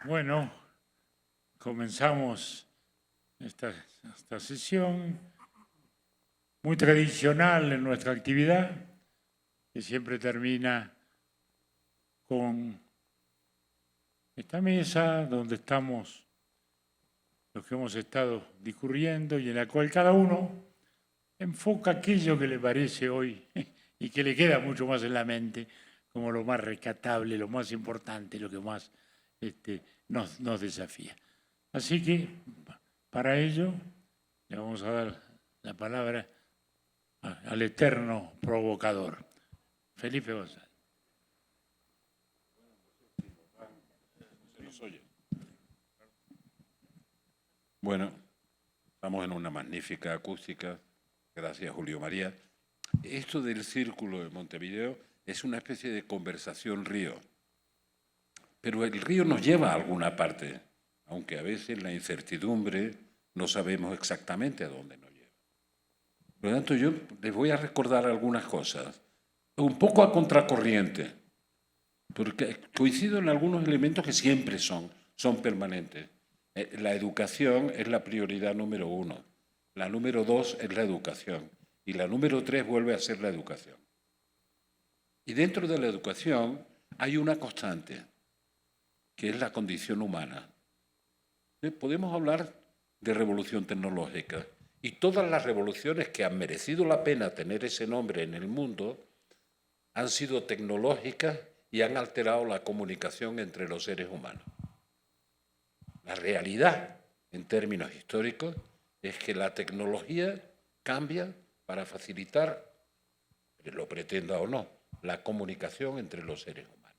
Bueno, comenzamos esta sesión muy tradicional en nuestra actividad, que siempre termina con esta mesa donde estamos los que hemos estado discurriendo y en la cual cada uno enfoca aquello que le parece hoy y que le queda mucho más en la mente como lo más rescatable, lo más importante, lo que más nos desafía. Así que, para ello, le vamos a dar la palabra al eterno provocador, Felipe González. Bueno, estamos en una magnífica acústica, gracias Julio María. Esto del Círculo de Montevideo es una especie de conversación río, pero el río nos lleva a alguna parte, aunque a veces la incertidumbre no sabemos exactamente a dónde nos lleva. Por lo tanto, yo les voy a recordar algunas cosas, un poco a contracorriente, porque coincido en algunos elementos que siempre son permanentes. La educación es la prioridad número 1, la número 2 es la educación y la número 3 vuelve a ser la educación. Y dentro de la educación hay una constante, que es la condición humana. Podemos hablar de revolución tecnológica y todas las revoluciones que han merecido la pena tener ese nombre en el mundo han sido tecnológicas y han alterado la comunicación entre los seres humanos. La realidad, en términos históricos, es que la tecnología cambia para facilitar, lo pretenda o no, la comunicación entre los seres humanos.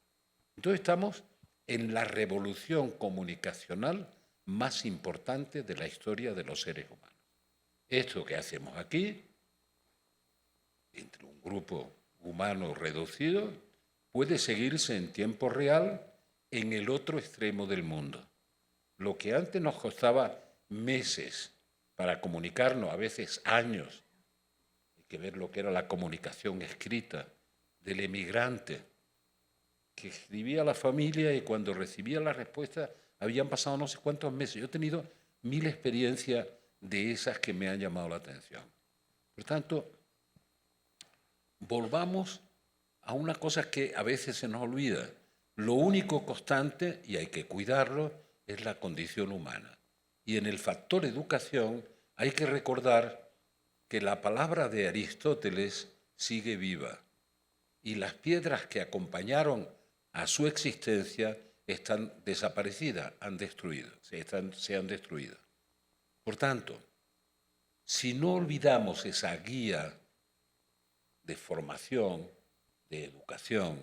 Entonces estamos en la revolución comunicacional más importante de la historia de los seres humanos. Esto que hacemos aquí, entre un grupo humano reducido, puede seguirse en tiempo real en el otro extremo del mundo. Lo que antes nos costaba meses para comunicarnos, a veces años, hay que ver lo que era la comunicación escrita del emigrante, que escribía a la familia y cuando recibía la respuesta habían pasado no sé cuántos meses. Yo he tenido 1000 experiencias de esas que me han llamado la atención. Por tanto, volvamos a una cosa que a veces se nos olvida. Lo único constante, y hay que cuidarlo, es la condición humana. Y en el factor educación hay que recordar que la palabra de Aristóteles sigue viva y las piedras que acompañaron a su existencia están desaparecidas, se han destruido. Por tanto, si no olvidamos esa guía de formación, de educación,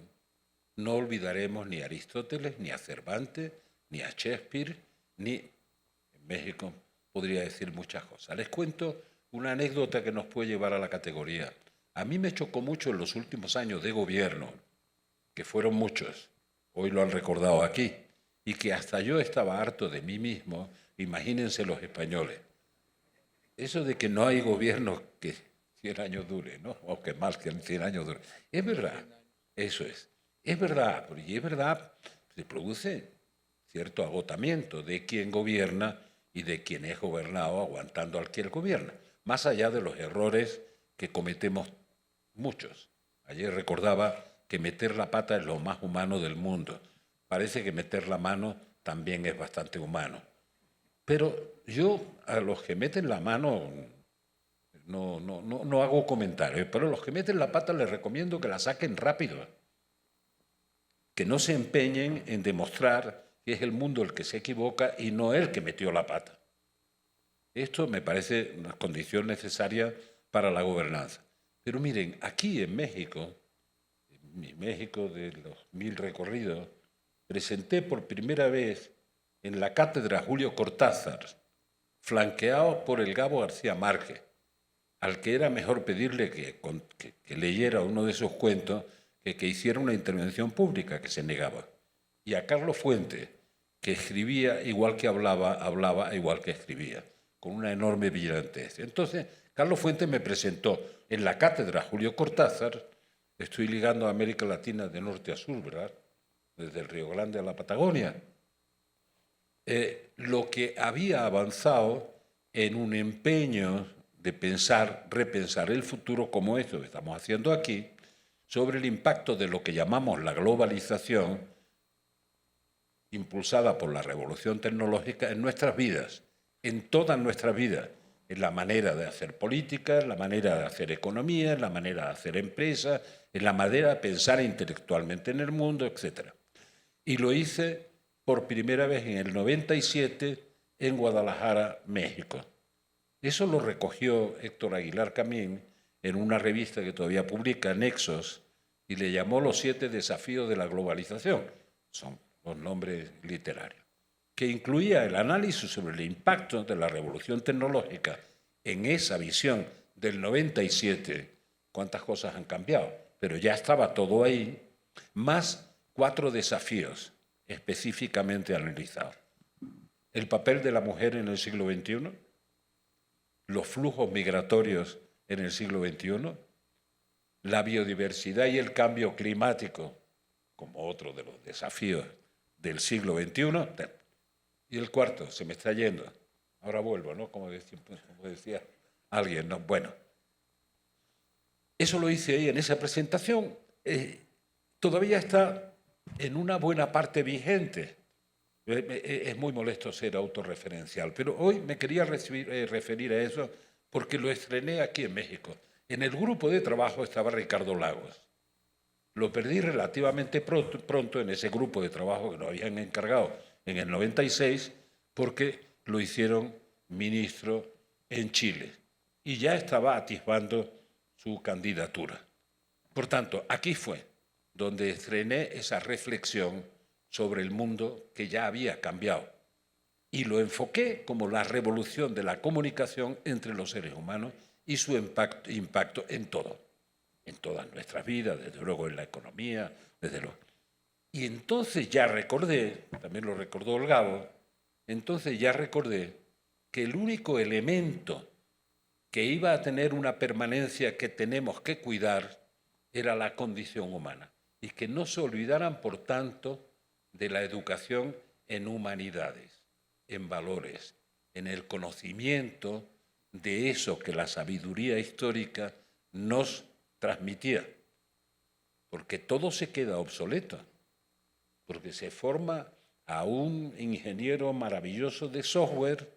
no olvidaremos ni a Aristóteles, ni a Cervantes, ni a Shakespeare, ni en México podría decir muchas cosas. Les cuento una anécdota que nos puede llevar a la categoría. A mí me chocó mucho en los últimos años de gobierno, que fueron muchos, hoy lo han recordado aquí, y que hasta yo estaba harto de mí mismo, imagínense los españoles. Eso de que no hay gobierno que 100 años dure, ¿no? O que más que 100 años dure. Es verdad, eso es. Es verdad, y es verdad, se produce cierto agotamiento de quien gobierna y de quien es gobernado aguantando al que gobierna, más allá de los errores que cometemos muchos. Ayer recordaba que meter la pata es lo más humano del mundo. Parece que meter la mano también es bastante humano. Pero yo a los que meten la mano no hago comentarios, pero a los que meten la pata les recomiendo que la saquen rápido, que no se empeñen en demostrar que es el mundo el que se equivoca y no el que metió la pata. Esto me parece una condición necesaria para la gobernanza. Pero miren, aquí en México de los 1000 recorridos, presenté por primera vez en la cátedra Julio Cortázar, flanqueado por el Gabo García Márquez, al que era mejor pedirle que leyera uno de sus cuentos que hiciera una intervención pública, que se negaba. Y a Carlos Fuentes, que escribía igual que hablaba igual que escribía, con una enorme brillantez. Entonces, Carlos Fuentes me presentó en la cátedra Julio Cortázar. Estoy ligando a América Latina de norte a sur, ¿verdad? Desde el Río Grande a la Patagonia. lo que había avanzado en un empeño de repensar el futuro como esto que estamos haciendo aquí, sobre el impacto de lo que llamamos la globalización, impulsada por la revolución tecnológica en nuestras vidas, en todas nuestras vidas, en la manera de hacer política, en la manera de hacer economía, en la manera de hacer empresas, en la manera de pensar intelectualmente en el mundo, etc. Y lo hice por primera vez en el 97 en Guadalajara, México. Eso lo recogió Héctor Aguilar Camín en una revista que todavía publica, Nexos, y le llamó Los 7 desafíos de la globalización. Son los nombres literarios, que incluía el análisis sobre el impacto de la revolución tecnológica en esa visión del 97. Cuántas cosas han cambiado, pero ya estaba todo ahí, más 4 desafíos específicamente analizados. El papel de la mujer en el siglo XXI, los flujos migratorios en el siglo XXI, la biodiversidad y el cambio climático como otro de los desafíos del siglo XXI. Y el cuarto, se me está yendo, ahora vuelvo, ¿no? Como decía alguien, ¿no? Bueno, eso lo hice ahí en esa presentación. Todavía está en una buena parte vigente. Es muy molesto ser autorreferencial, pero hoy me quería referir a eso porque lo estrené aquí en México. En el grupo de trabajo estaba Ricardo Lagos. Lo perdí relativamente pronto en ese grupo de trabajo que nos habían encargado en el 96 porque lo hicieron ministro en Chile y ya estaba atisbando su candidatura. Por tanto, aquí fue donde estrené esa reflexión sobre el mundo que ya había cambiado y lo enfoqué como la revolución de la comunicación entre los seres humanos y su impacto en todo, en todas nuestras vidas, desde luego en la economía, desde luego. Y entonces ya recordé, también lo recordó Holgado, entonces ya recordé que el único elemento que iba a tener una permanencia que tenemos que cuidar era la condición humana y que no se olvidaran, por tanto, de la educación en humanidades, en valores, en el conocimiento de eso que la sabiduría histórica nos transmitía, porque todo se queda obsoleto, porque se forma a un ingeniero maravilloso de software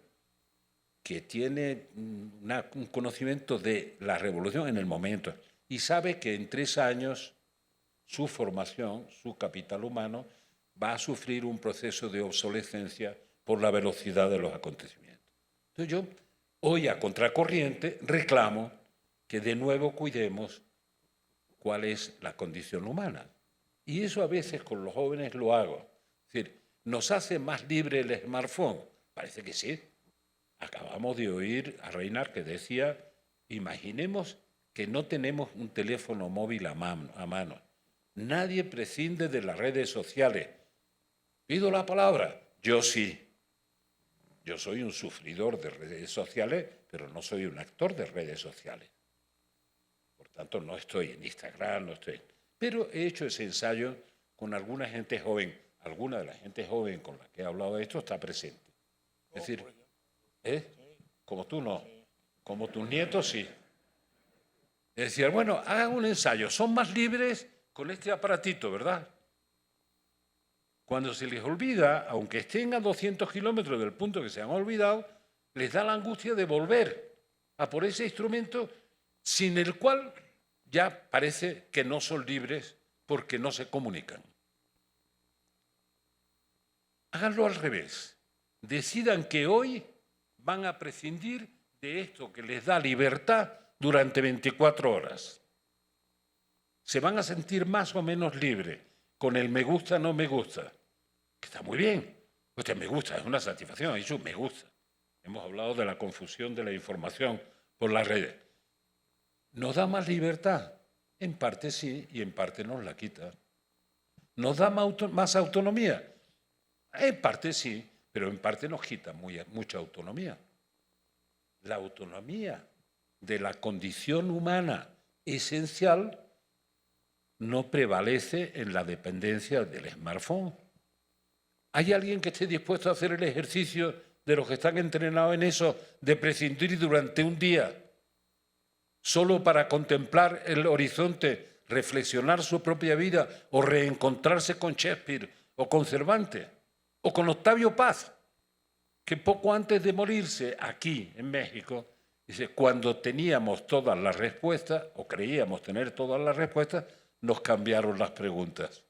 que tiene un conocimiento de la revolución en el momento y sabe que en 3 años su formación, su capital humano, va a sufrir un proceso de obsolescencia por la velocidad de los acontecimientos. Entonces yo, hoy a contracorriente, reclamo que de nuevo cuidemos cuál es la condición humana. Y eso a veces con los jóvenes lo hago. Es decir, ¿nos hace más libre el smartphone? Parece que sí. Acabamos de oír a Reinar que decía, imaginemos que no tenemos un teléfono móvil a mano. Nadie prescinde de las redes sociales. ¿Pido la palabra? Yo sí. Yo soy un sufridor de redes sociales, pero no soy un actor de redes sociales. Por tanto, no estoy en Instagram, no estoy... Pero he hecho ese ensayo con alguna gente joven. Alguna de la gente joven con la que he hablado de esto está presente. Es decir, como tú no, como tus nietos sí. Es decir, bueno, hagan un ensayo. Son más libres con este aparatito, ¿verdad? Cuando se les olvida, aunque estén a 200 kilómetros del punto que se han olvidado, les da la angustia de volver a por ese instrumento sin el cual ya parece que no son libres porque no se comunican. Háganlo al revés. Decidan que hoy van a prescindir de esto que les da libertad durante 24 horas. Se van a sentir más o menos libres con el me gusta, no me gusta, que está muy bien. Hostia, me gusta, es una satisfacción, eso me gusta. Hemos hablado de la confusión de la información por las redes. ¿Nos da más libertad? En parte sí, y en parte nos la quita. ¿Nos da más autonomía? En parte sí, pero en parte nos quita mucha autonomía. La autonomía de la condición humana esencial no prevalece en la dependencia del smartphone. ¿Hay alguien que esté dispuesto a hacer el ejercicio de los que están entrenados en eso, de prescindir durante un día solo para contemplar el horizonte, reflexionar su propia vida o reencontrarse con Shakespeare o con Cervantes o con Octavio Paz, que poco antes de morirse aquí en México, dice, cuando teníamos todas las respuestas o creíamos tener todas las respuestas, nos cambiaron las preguntas.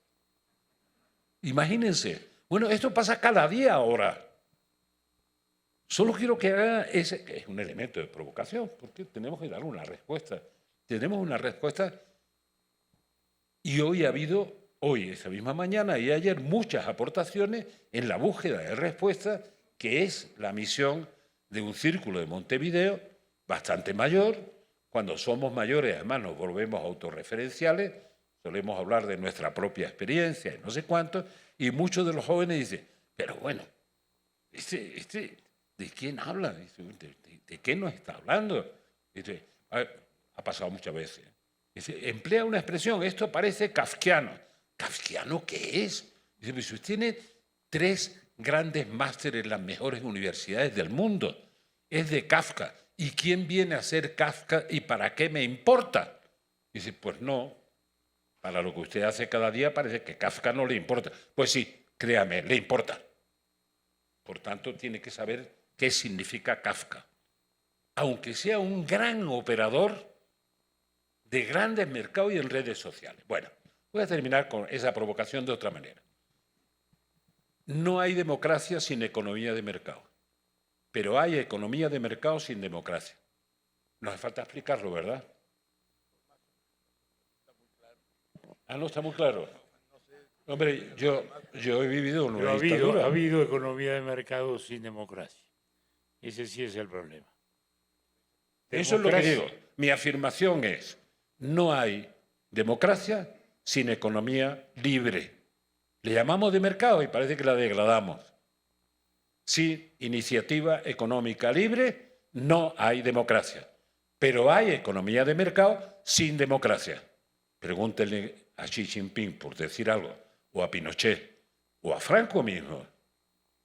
Imagínense, bueno, esto pasa cada día ahora. Solo quiero que haga ese, que es un elemento de provocación, porque tenemos que dar una respuesta. Tenemos una respuesta y hoy ha habido, esa misma mañana y ayer, muchas aportaciones en la búsqueda de respuesta, que es la misión de un círculo de Montevideo bastante mayor. Cuando somos mayores, además, nos volvemos autorreferenciales, solemos hablar de nuestra propia experiencia y no sé cuánto, y muchos de los jóvenes dicen, pero bueno, ¿de quién habla? ¿De qué nos está hablando? Ha pasado muchas veces. Emplea una expresión, esto parece kafkiano. ¿Kafkiano qué es? Dice, pues usted tiene 3 grandes másteres en las mejores universidades del mundo. Es de Kafka. ¿Y quién viene a ser Kafka y para qué me importa? Dice, pues no. Para lo que usted hace cada día parece que Kafka no le importa. Pues sí, créame, le importa. Por tanto, tiene que saber qué significa Kafka. Aunque sea un gran operador de grandes mercados y en redes sociales. Bueno, voy a terminar con esa provocación de otra manera. No hay democracia sin economía de mercado, pero hay economía de mercado sin democracia. No hace falta explicarlo, ¿verdad? No está muy claro. Hombre, yo he vivido en una dictadura. Ha habido economía de mercado sin democracia. Ese sí es el problema. Eso es lo que digo. Mi afirmación es, no hay democracia sin economía libre. Le llamamos de mercado y parece que la degradamos. Sin iniciativa económica libre no hay democracia. Pero hay economía de mercado sin democracia. Pregúntenle a Xi Jinping, por decir algo, o a Pinochet, o a Franco mismo.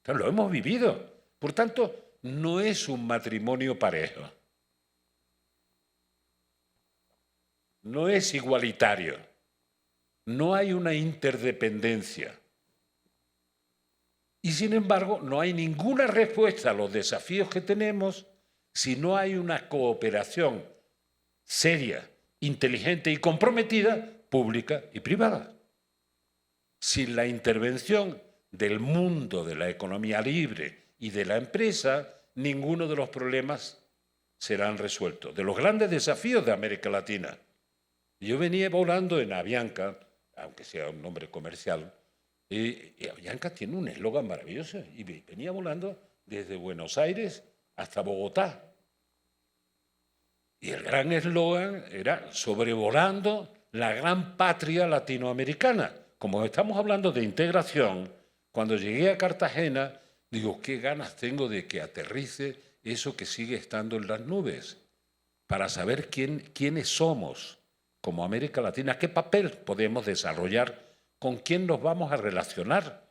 Lo hemos vivido. Por tanto, no es un matrimonio parejo. No es igualitario. No hay una interdependencia. Y sin embargo, no hay ninguna respuesta a los desafíos que tenemos si no hay una cooperación seria, inteligente y comprometida, pública y privada. Sin la intervención del mundo de la economía libre y de la empresa, ninguno de los problemas serán resueltos. De los grandes desafíos de América Latina. Yo venía volando en Avianca, aunque sea un nombre comercial, y Avianca tiene un eslogan maravilloso, y venía volando desde Buenos Aires hasta Bogotá. Y el gran eslogan era sobrevolando la gran patria latinoamericana. Como estamos hablando de integración, cuando llegué a Cartagena, digo, qué ganas tengo de que aterrice eso que sigue estando en las nubes, para saber quiénes somos como América Latina, qué papel podemos desarrollar, con quién nos vamos a relacionar.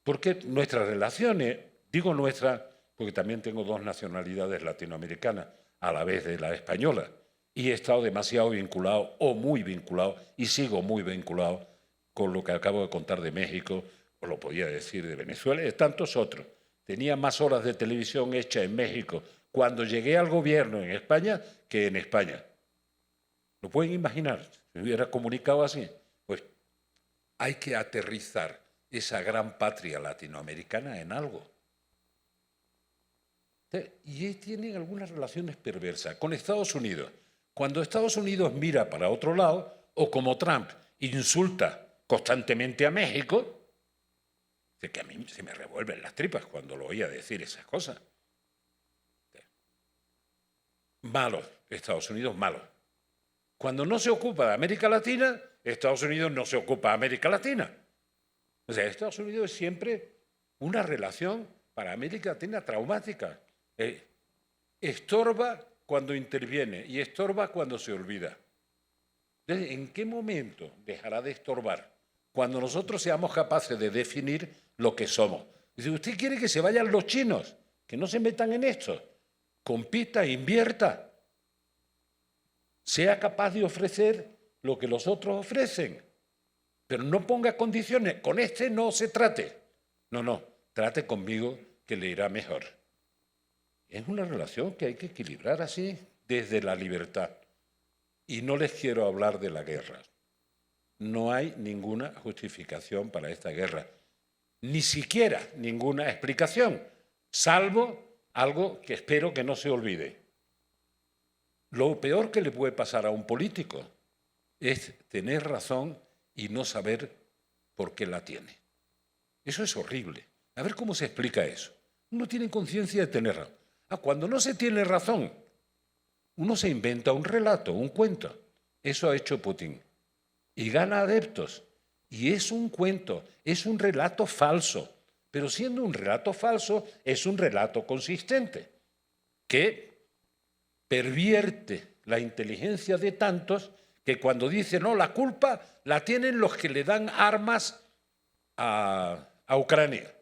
Porque nuestras relaciones, digo nuestras, porque también tengo 2 nacionalidades latinoamericanas, a la vez de la española, y he estado demasiado vinculado, o muy vinculado, y sigo muy vinculado con lo que acabo de contar de México, o lo podía decir de Venezuela y de tantos otros. Tenía más horas de televisión hechas en México cuando llegué al gobierno en España que en España. ¿Lo pueden imaginar? Si me hubiera comunicado así. Pues hay que aterrizar esa gran patria latinoamericana en algo. Y tienen algunas relaciones perversas con Estados Unidos. Cuando Estados Unidos mira para otro lado, o como Trump insulta constantemente a México, de que a mí se me revuelven las tripas cuando lo oía decir esas cosas. Malo, Estados Unidos malo. Cuando no se ocupa de América Latina, Estados Unidos no se ocupa de América Latina. O sea, Estados Unidos es siempre una relación para América Latina traumática. Estorba cuando interviene y estorba cuando se olvida. Entonces, ¿en qué momento dejará de estorbar? cuando nosotros seamos capaces de definir lo que somos. Dice, ¿usted quiere que se vayan los chinos? Que no se metan en esto. Compita, invierta. Sea capaz de ofrecer lo que los otros ofrecen. Pero no ponga condiciones. Con este no se trate. No, trate conmigo que le irá mejor. Es una relación que hay que equilibrar así, desde la libertad. Y no les quiero hablar de la guerra. No hay ninguna justificación para esta guerra. Ni siquiera ninguna explicación, salvo algo que espero que no se olvide. Lo peor que le puede pasar a un político es tener razón y no saber por qué la tiene. Eso es horrible. A ver cómo se explica eso. Uno tiene conciencia de tener razón. Cuando no se tiene razón, uno se inventa un relato, un cuento. Eso ha hecho Putin. Y gana adeptos. Y es un cuento, es un relato falso. Pero siendo un relato falso, es un relato consistente, que pervierte la inteligencia de tantos que cuando dicen, no, la culpa la tienen los que le dan armas a Ucrania.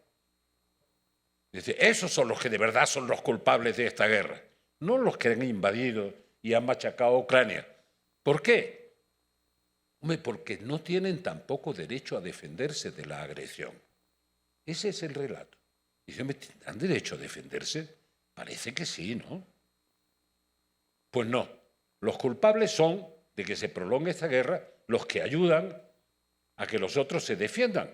Dice, esos son los que de verdad son los culpables de esta guerra, no los que han invadido y han machacado a Ucrania. ¿Por qué? Hombre, porque no tienen tampoco derecho a defenderse de la agresión. Ese es el relato. Dice, ¿han derecho a defenderse? Parece que sí, ¿no? Pues no. Los culpables son de que se prolongue esta guerra los que ayudan a que los otros se defiendan,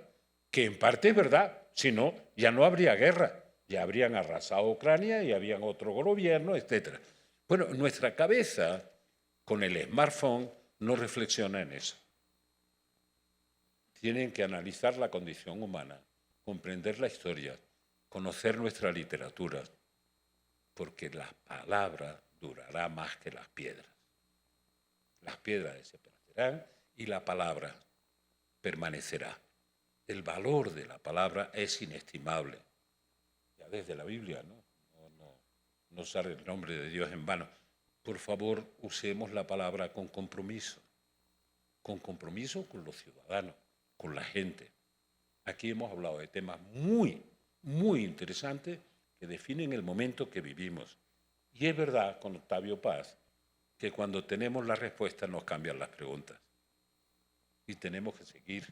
que en parte es verdad, si no, ya no habría guerra, ya habrían arrasado Ucrania y habrían otro gobierno, etc. Bueno, nuestra cabeza con el smartphone no reflexiona en eso. Tienen que analizar la condición humana, comprender la historia, conocer nuestra literatura, porque la palabra durará más que las piedras. Las piedras desaparecerán y la palabra permanecerá. El valor de la palabra es inestimable. Ya desde la Biblia, no usar el nombre de Dios en vano. Por favor, usemos la palabra con compromiso con los ciudadanos, con la gente. Aquí hemos hablado de temas muy, muy interesantes que definen el momento que vivimos. Y es verdad, con Octavio Paz, que cuando tenemos la respuesta nos cambian las preguntas. Y tenemos que seguir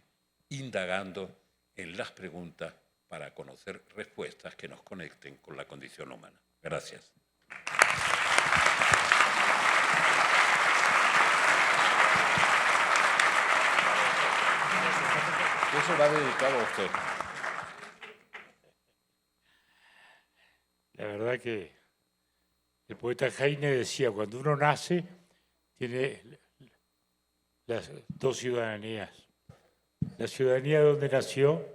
indagando en las preguntas para conocer respuestas que nos conecten con la condición humana. Gracias. Eso va dedicado a usted. La verdad que el poeta Heine decía, cuando uno nace, tiene las dos ciudadanías. La ciudadanía de donde nació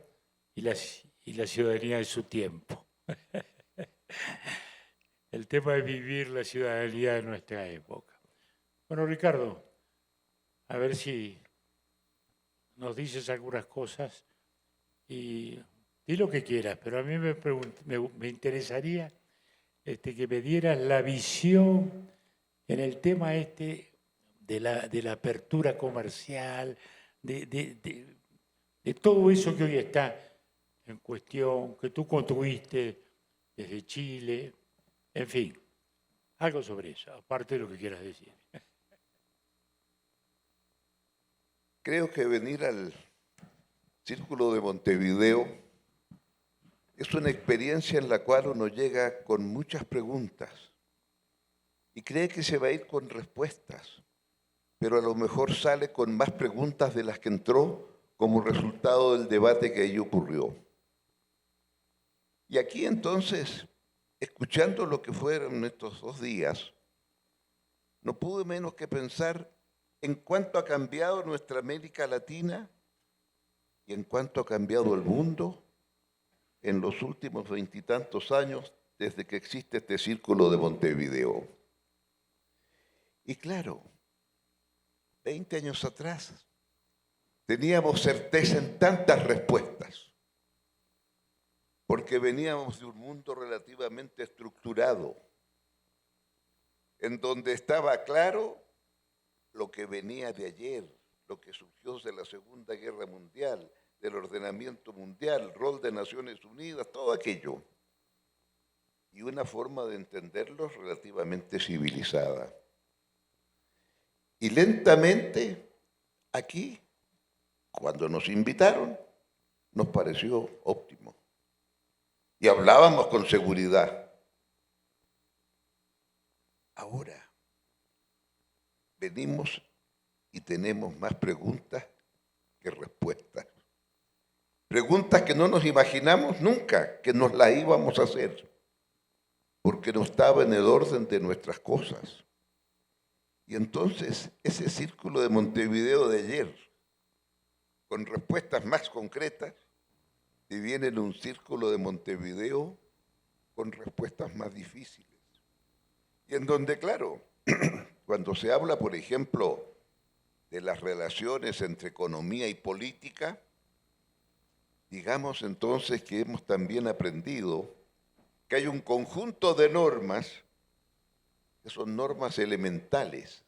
y la ciudadanía de su tiempo. El tema es vivir la ciudadanía de nuestra época. Bueno, Ricardo, a ver si nos dices algunas cosas y di lo que quieras, pero a mí me interesaría que me dieras la visión en el tema de la apertura comercial, de todo eso que hoy está en cuestión, que tú construiste desde Chile, en fin, algo sobre eso, aparte de lo que quieras decir. Creo que venir al Círculo de Montevideo es una experiencia en la cual uno llega con muchas preguntas y cree que se va a ir con respuestas, pero a lo mejor sale con más preguntas de las que entró como resultado del debate que ahí ocurrió. Y aquí entonces, escuchando lo que fueron estos 2 días, no pude menos que pensar en cuánto ha cambiado nuestra América Latina y en cuánto ha cambiado el mundo en los últimos 20 y tantos años desde que existe este Círculo de Montevideo. Y claro, 20 años atrás teníamos certeza en tantas respuestas, porque veníamos de un mundo relativamente estructurado, en donde estaba claro lo que venía de ayer lo que surgió de la Segunda Guerra Mundial, del ordenamiento mundial, rol de Naciones Unidas, todo aquello. Y una forma de entenderlo relativamente civilizada. Y lentamente, aquí, cuando nos invitaron, nos pareció óptimo. Y hablábamos con seguridad. Ahora, venimos y tenemos más preguntas que respuestas. Preguntas que no nos imaginamos nunca que nos las íbamos a hacer, porque no estaba en el orden de nuestras cosas. Y entonces, ese círculo de Montevideo de ayer, con respuestas más concretas, viene en un círculo de Montevideo con respuestas más difíciles. Y en donde, claro, cuando se habla, por ejemplo, de las relaciones entre economía y política, digamos entonces que hemos también aprendido que hay un conjunto de normas que son normas elementales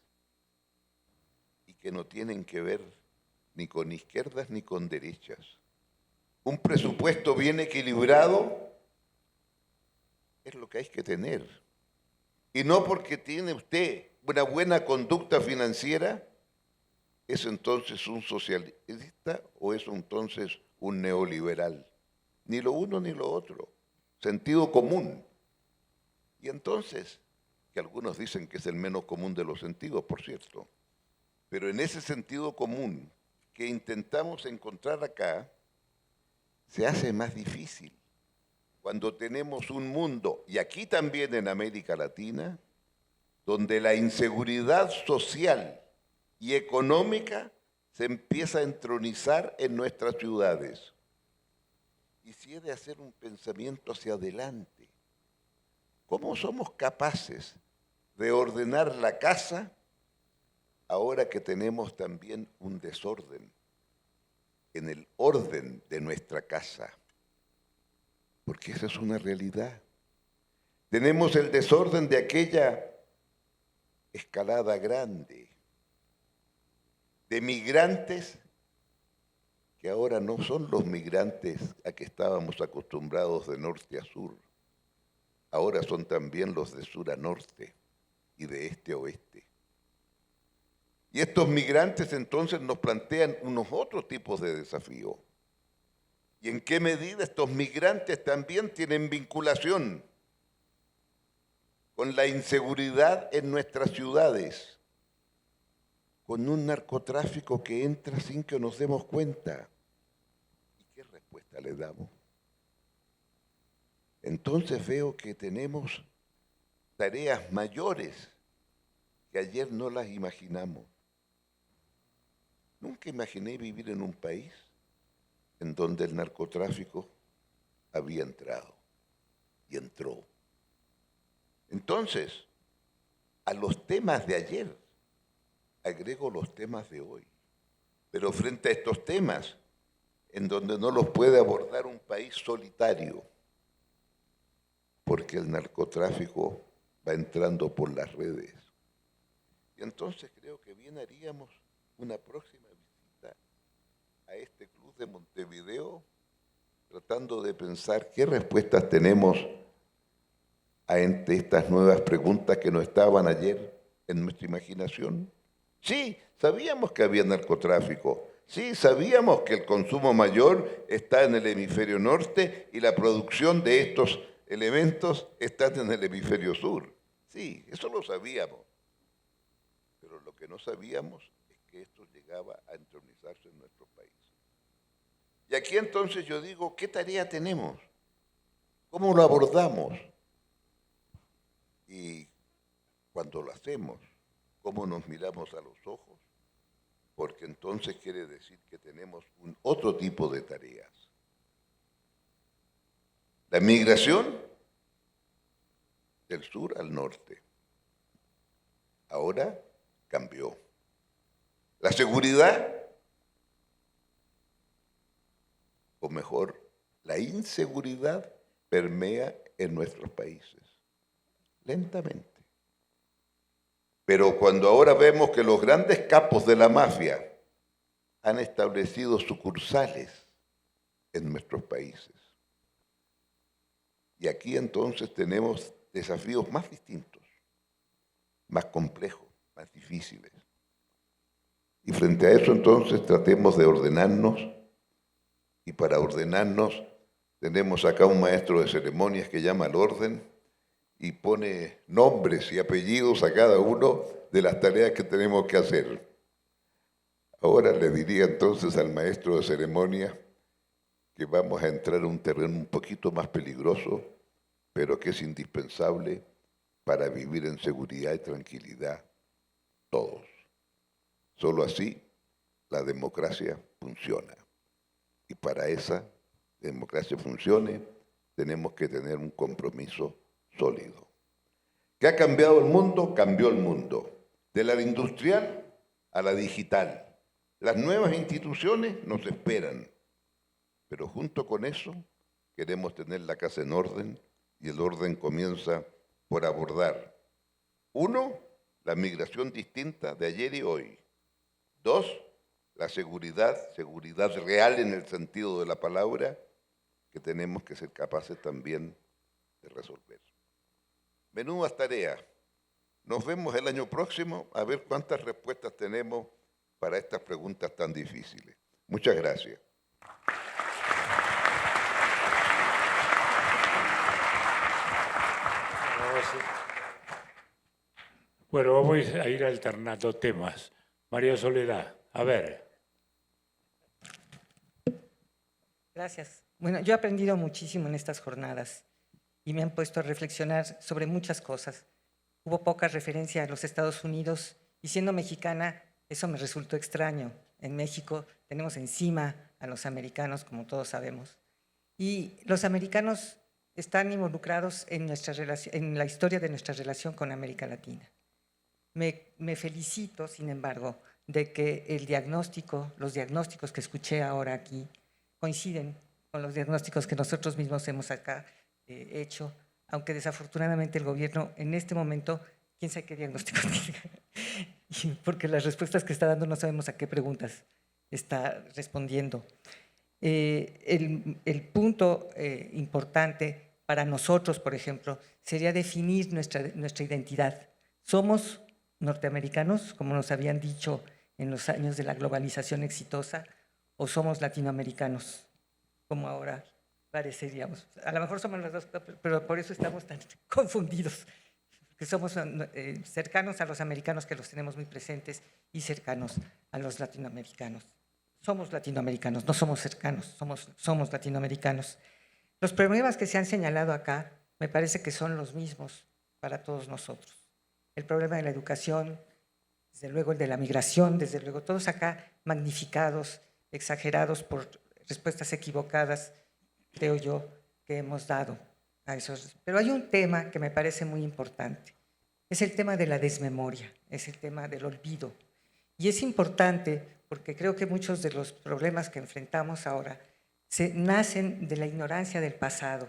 y que no tienen que ver ni con izquierdas ni con derechas. Un presupuesto bien equilibrado es lo que hay que tener. Y no porque tiene usted una buena conducta financiera, ¿es entonces un socialista o es entonces un neoliberal? Ni lo uno ni lo otro. Sentido común. Y entonces, que algunos dicen que es el menos común de los sentidos, por cierto, pero en ese sentido común que intentamos encontrar acá, se hace más difícil cuando tenemos un mundo, y aquí también en América Latina, donde la inseguridad social y económica se empieza a entronizar en nuestras ciudades. Y si he de hacer un pensamiento hacia adelante, ¿cómo somos capaces de ordenar la casa ahora que tenemos también un desorden en el orden de nuestra casa? Porque esa es una realidad. Tenemos el desorden de aquella escalada grande de migrantes que ahora no son los migrantes a que estábamos acostumbrados de norte a sur. Ahora son también los de sur a norte y de este a oeste. Y estos migrantes entonces nos plantean unos otros tipos de desafíos. ¿Y en qué medida estos migrantes también tienen vinculación con la inseguridad en nuestras ciudades? Con un narcotráfico que entra sin que nos demos cuenta. ¿Y qué respuesta le damos? Entonces veo que tenemos tareas mayores que ayer no las imaginamos. Nunca imaginé vivir en un país en donde el narcotráfico había entrado y entró. Entonces, a los temas de ayer agrego los temas de hoy. Pero frente a estos temas, en donde no los puede abordar un país solitario, porque el narcotráfico va entrando por las redes. Y entonces creo que bien haríamos una próxima visita a este club de Montevideo, tratando de pensar qué respuestas tenemos ante estas nuevas preguntas que no estaban ayer en nuestra imaginación. Sí, sabíamos que había narcotráfico. Sí, sabíamos que el consumo mayor está en el hemisferio norte y la producción de estos elementos está en el hemisferio sur. Sí, eso lo sabíamos. Pero lo que no sabíamos es que esto llegaba a entronizarse en nuestro país. Y aquí entonces yo digo, ¿qué tarea tenemos? ¿Cómo lo abordamos? Y cuando lo hacemos, ¿cómo nos miramos a los ojos? Porque entonces quiere decir que tenemos un otro tipo de tareas. La migración del sur al norte. Ahora cambió. La seguridad, o mejor, la inseguridad permea en nuestros países, lentamente. Pero cuando ahora vemos que los grandes capos de la mafia han establecido sucursales en nuestros países. Y aquí entonces tenemos desafíos más distintos, más complejos, más difíciles. Y frente a eso entonces tratemos de ordenarnos, y para ordenarnos tenemos acá un maestro de ceremonias que llama al orden y pone nombres y apellidos a cada uno de las tareas que tenemos que hacer. Ahora le diría entonces al maestro de ceremonias que vamos a entrar a un terreno un poquito más peligroso, pero que es indispensable para vivir en seguridad y tranquilidad todos. Solo así la democracia funciona. Y para esa democracia funcione, tenemos que tener un compromiso sólido. ¿Qué ha cambiado el mundo? Cambió el mundo. De la industrial a la digital. Las nuevas instituciones nos esperan. Pero junto con eso, queremos tener la casa en orden, y el orden comienza por abordar, 1, la migración distinta de ayer y hoy. 2, la seguridad real en el sentido de la palabra, que tenemos que ser capaces también de resolver. Menudas tareas. Nos vemos el año próximo a ver cuántas respuestas tenemos para estas preguntas tan difíciles. Muchas gracias. Bueno, vamos a ir alternando temas. María Soledad, a ver. Gracias. Bueno, yo he aprendido muchísimo en estas jornadas y me han puesto a reflexionar sobre muchas cosas. Hubo poca referencia a los Estados Unidos y siendo mexicana eso me resultó extraño. En México tenemos encima a los americanos, como todos sabemos, y los americanos están involucrados en la historia de nuestra relación con América Latina. Me felicito, sin embargo, de que los diagnósticos que escuché ahora aquí coinciden con los diagnósticos que nosotros mismos hemos acá hecho, aunque desafortunadamente el gobierno en este momento, quién sabe qué diagnóstico tiene, porque las respuestas que está dando no sabemos a qué preguntas está respondiendo. El punto importante para nosotros, por ejemplo, sería definir nuestra identidad. ¿Somos norteamericanos, como nos habían dicho en los años de la globalización exitosa, o somos latinoamericanos, como ahora pareceríamos? A lo mejor somos los dos, pero por eso estamos tan confundidos, que somos cercanos a los americanos, que los tenemos muy presentes, y cercanos a los latinoamericanos. Somos latinoamericanos, no somos cercanos, somos latinoamericanos. Los problemas que se han señalado acá me parece que son los mismos para todos nosotros. El problema de la educación, desde luego el de la migración, desde luego todos acá magnificados, exagerados por respuestas equivocadas, creo yo, que hemos dado a esos. Pero hay un tema que me parece muy importante. Es el tema de la desmemoria, es el tema del olvido. Y es importante porque creo que muchos de los problemas que enfrentamos ahora nacen de la ignorancia del pasado,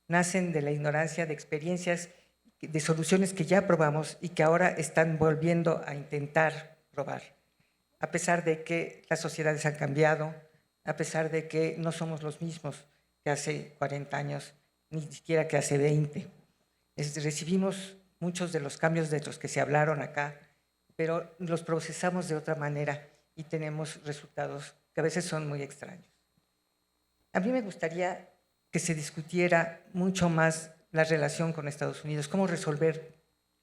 nacen de la ignorancia de experiencias, de soluciones que ya probamos y que ahora están volviendo a intentar probar. A pesar de que las sociedades han cambiado, a pesar de que no somos los mismos que hace 40 años, ni siquiera que hace 20. Recibimos muchos de los cambios de los que se hablaron acá, pero los procesamos de otra manera y tenemos resultados que a veces son muy extraños. A mí me gustaría que se discutiera mucho más la relación con Estados Unidos, cómo resolver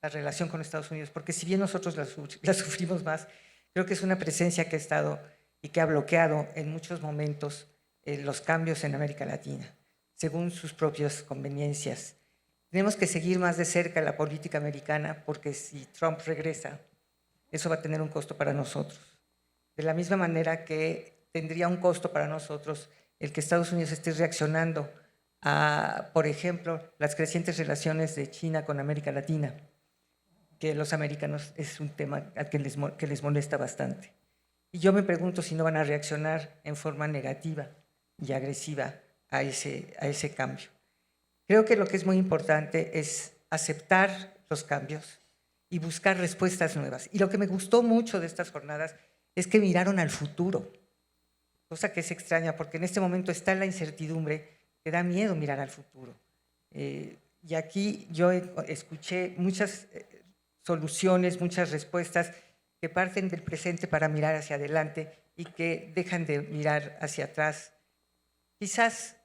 la relación con Estados Unidos, porque si bien nosotros la sufrimos más, creo que es una presencia que ha estado y que ha bloqueado en muchos momentos los cambios en América Latina, según sus propias conveniencias. Tenemos que seguir más de cerca la política americana, porque si Trump regresa, eso va a tener un costo para nosotros. De la misma manera que tendría un costo para nosotros el que Estados Unidos esté reaccionando a, por ejemplo, las crecientes relaciones de China con América Latina, que los americanos es un tema que les molesta bastante. Y yo me pregunto si no van a reaccionar en forma negativa y agresiva a ese cambio. Creo que lo que es muy importante es aceptar los cambios y buscar respuestas nuevas. Y lo que me gustó mucho de estas jornadas es que miraron al futuro. cosa que es extraña porque en este momento está la incertidumbre, que da miedo mirar al futuro. Y aquí yo escuché muchas soluciones, muchas respuestas que parten del presente para mirar hacia adelante y que dejan de mirar hacia atrás, quizás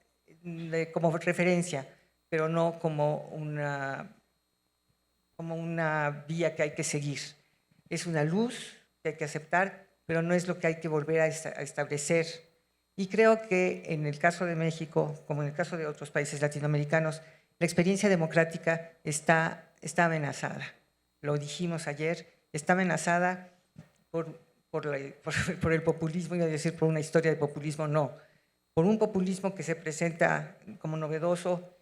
como referencia, pero no como una vía que hay que seguir. Es una luz que hay que aceptar, pero no es lo que hay que volver a establecer. Y creo que en el caso de México, como en el caso de otros países latinoamericanos, la experiencia democrática está amenazada. Lo dijimos ayer, está amenazada por el populismo, iba a decir por una historia de populismo, no. Por un populismo que se presenta como novedoso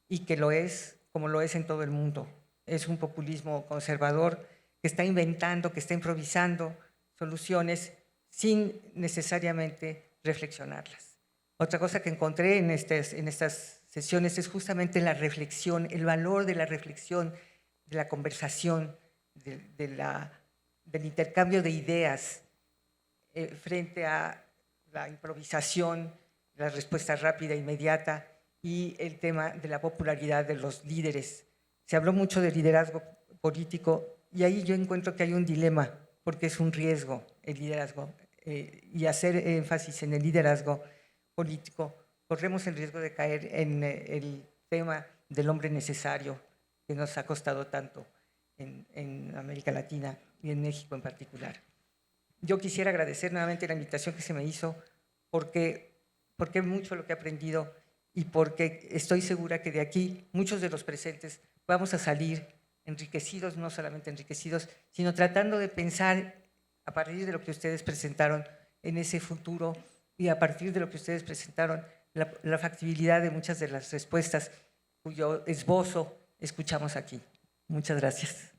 y que lo es, como lo es en todo el mundo. Es un populismo conservador que está inventando, que está improvisando soluciones sin necesariamente reflexionarlas. Otra cosa que encontré en estas sesiones es justamente la reflexión, el valor de la reflexión, de la conversación, del intercambio de ideas frente a la improvisación, la respuesta rápida, inmediata y el tema de la popularidad de los líderes. Se habló mucho de liderazgo político y ahí yo encuentro que hay un dilema porque es un riesgo el liderazgo y hacer énfasis en el liderazgo político, corremos el riesgo de caer en el tema del hombre necesario que nos ha costado tanto en América Latina y en México en particular. Yo quisiera agradecer nuevamente la invitación que se me hizo porque mucho lo que he aprendido y porque estoy segura que de aquí muchos de los presentes vamos a salir enriquecidos, no solamente enriquecidos, sino tratando de pensar a partir de lo que ustedes presentaron en ese futuro y a partir de lo que ustedes presentaron la factibilidad de muchas de las respuestas cuyo esbozo escuchamos aquí. Muchas gracias.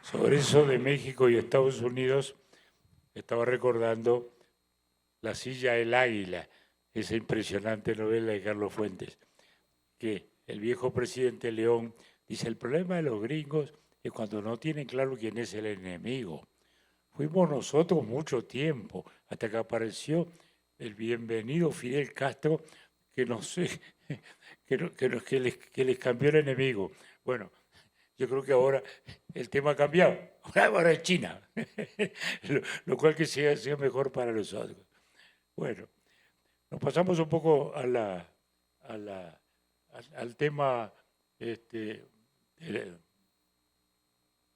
Sobre eso de México y Estados Unidos, estaba recordando La silla del águila, esa impresionante novela de Carlos Fuentes, que el viejo presidente León dice, el problema de los gringos es cuando no tienen claro quién es el enemigo. Fuimos nosotros mucho tiempo, hasta que apareció el bienvenido Fidel Castro, que no sé, que les cambió el enemigo. Bueno, yo creo que ahora el tema ha cambiado. Ahora es China, lo cual que sea mejor para nosotros. Bueno, nos pasamos un poco al tema de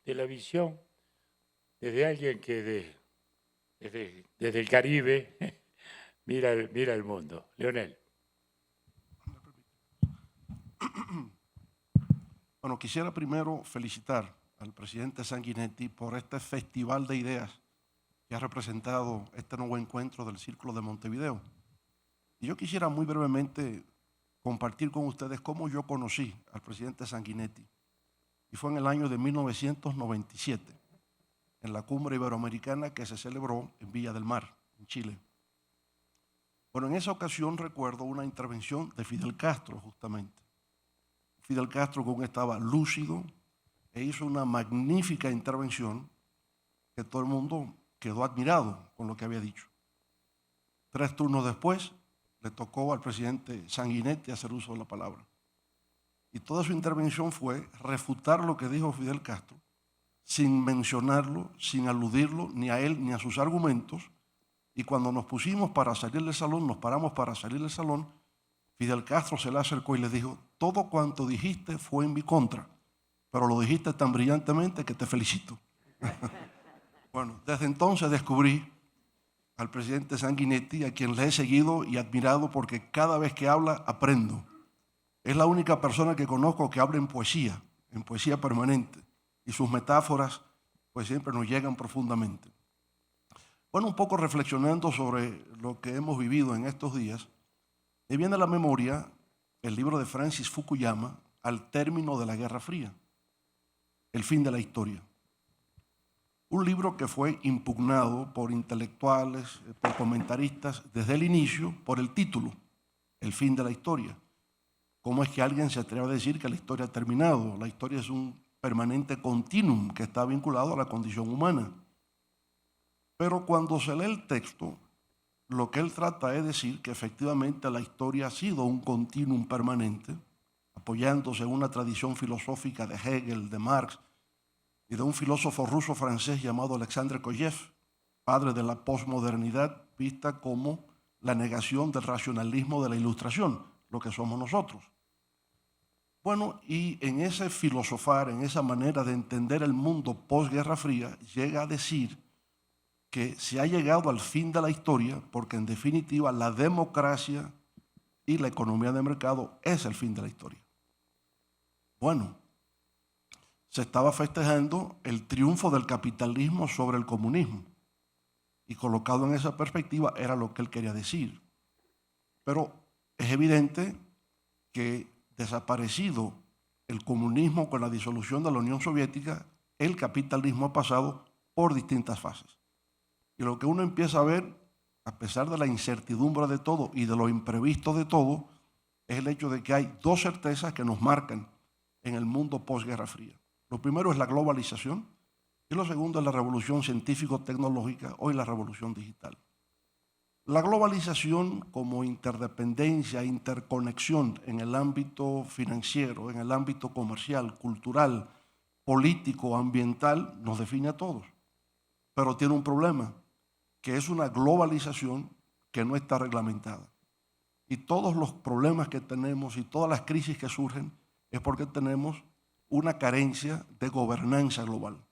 la visión desde alguien que desde el Caribe mira el mundo. Leonel. Bueno, quisiera primero felicitar al presidente Sanguinetti por este festival de ideas que ha representado este nuevo encuentro del Círculo de Montevideo. Y yo quisiera muy brevemente compartir con ustedes cómo yo conocí al presidente Sanguinetti. Y fue en el año de 1997, en la cumbre iberoamericana que se celebró en Villa del Mar, en Chile. Bueno, en esa ocasión recuerdo una intervención de Fidel Castro, justamente. Fidel Castro aún estaba lúcido e hizo una magnífica intervención que todo el mundo quedó admirado con lo que había dicho. 3 turnos después le tocó al presidente Sanguinetti hacer uso de la palabra. Y toda su intervención fue refutar lo que dijo Fidel Castro sin mencionarlo, sin aludirlo ni a él ni a sus argumentos. Y cuando nos pusimos para salir del salón, nos paramos para salir del salón, Fidel Castro se le acercó y le dijo, todo cuanto dijiste fue en mi contra, pero lo dijiste tan brillantemente que te felicito. Bueno, desde entonces descubrí al presidente Sanguinetti, a quien le he seguido y admirado porque cada vez que habla aprendo. Es la única persona que conozco que habla en poesía permanente, y sus metáforas pues siempre nos llegan profundamente. Bueno, un poco reflexionando sobre lo que hemos vivido en estos días, me viene a la memoria el libro de Francis Fukuyama, Al término de la Guerra Fría, El fin de la historia. Un libro que fue impugnado por intelectuales, por comentaristas, desde el inicio, por el título, El fin de la historia. ¿Cómo es que alguien se atreve a decir que la historia ha terminado? La historia es un permanente continuum que está vinculado a la condición humana. Pero cuando se lee el texto, lo que él trata es decir que efectivamente la historia ha sido un continuum permanente, apoyándose en una tradición filosófica de Hegel, de Marx y de un filósofo ruso-francés llamado Alexandre Kojev, padre de la posmodernidad, vista como la negación del racionalismo de la Ilustración, lo que somos nosotros. Bueno, y en ese filosofar, en esa manera de entender el mundo posguerra fría, llega a decir que se ha llegado al fin de la historia porque en definitiva la democracia y la economía de mercado es el fin de la historia. Bueno, se estaba festejando el triunfo del capitalismo sobre el comunismo y colocado en esa perspectiva era lo que él quería decir. Pero es evidente que desaparecido el comunismo con la disolución de la Unión Soviética, el capitalismo ha pasado por distintas fases. Y lo que uno empieza a ver, a pesar de la incertidumbre de todo y de lo imprevisto de todo, es el hecho de que hay dos certezas que nos marcan en el mundo posguerra fría. Lo primero es la globalización y lo segundo es la revolución científico-tecnológica, hoy la revolución digital. La globalización como interdependencia, interconexión en el ámbito financiero, en el ámbito comercial, cultural, político, ambiental, nos define a todos. Pero tiene un problema, que es una globalización que no está reglamentada. Y todos los problemas que tenemos y todas las crisis que surgen es porque tenemos una carencia de gobernanza global.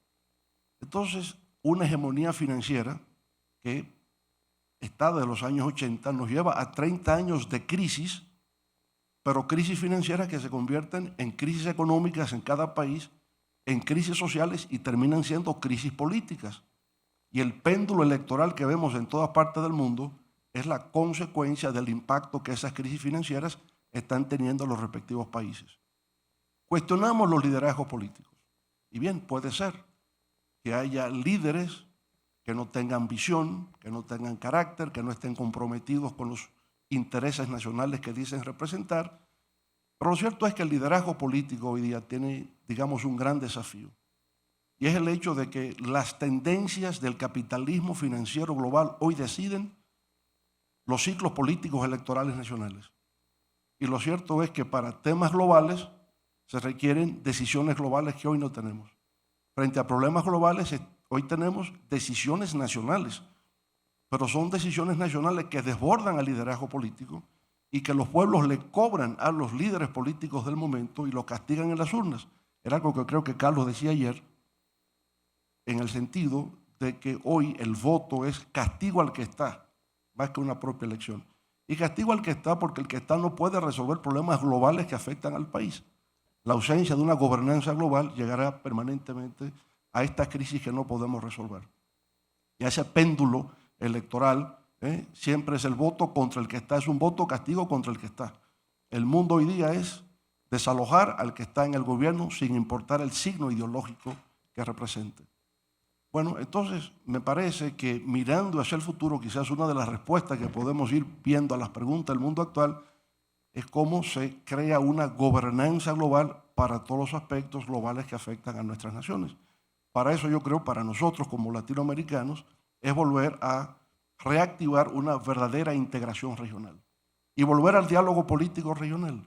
Entonces, una hegemonía financiera que está desde los años 80 nos lleva a 30 años de crisis, pero crisis financieras que se convierten en crisis económicas en cada país, en crisis sociales y terminan siendo crisis políticas. Y el péndulo electoral que vemos en todas partes del mundo es la consecuencia del impacto que esas crisis financieras están teniendo en los respectivos países. Cuestionamos los liderazgos políticos. Y bien, puede ser que haya líderes que no tengan visión, que no tengan carácter, que no estén comprometidos con los intereses nacionales que dicen representar. Pero lo cierto es que el liderazgo político hoy día tiene, digamos, un gran desafío. Y es el hecho de que las tendencias del capitalismo financiero global hoy deciden los ciclos políticos electorales nacionales. Y lo cierto es que para temas globales se requieren decisiones globales que hoy no tenemos. Frente a problemas globales, hoy tenemos decisiones nacionales, pero son decisiones nacionales que desbordan al liderazgo político y que los pueblos le cobran a los líderes políticos del momento y los castigan en las urnas. Era algo que creo que Carlos decía ayer, en el sentido de que hoy el voto es castigo al que está, más que una propia elección. Y castigo al que está porque el que está no puede resolver problemas globales que afectan al país. La ausencia de una gobernanza global llegará permanentemente a esta crisis que no podemos resolver. Y ese péndulo electoral siempre es el voto contra el que está, es un voto castigo contra el que está. El mundo hoy día es desalojar al que está en el gobierno sin importar el signo ideológico que represente. Bueno, entonces me parece que mirando hacia el futuro, quizás una de las respuestas que podemos ir viendo a las preguntas del mundo actual es cómo se crea una gobernanza global para todos los aspectos globales que afectan a nuestras naciones. Para eso yo creo, para nosotros como latinoamericanos, es volver a reactivar una verdadera integración regional y volver al diálogo político regional.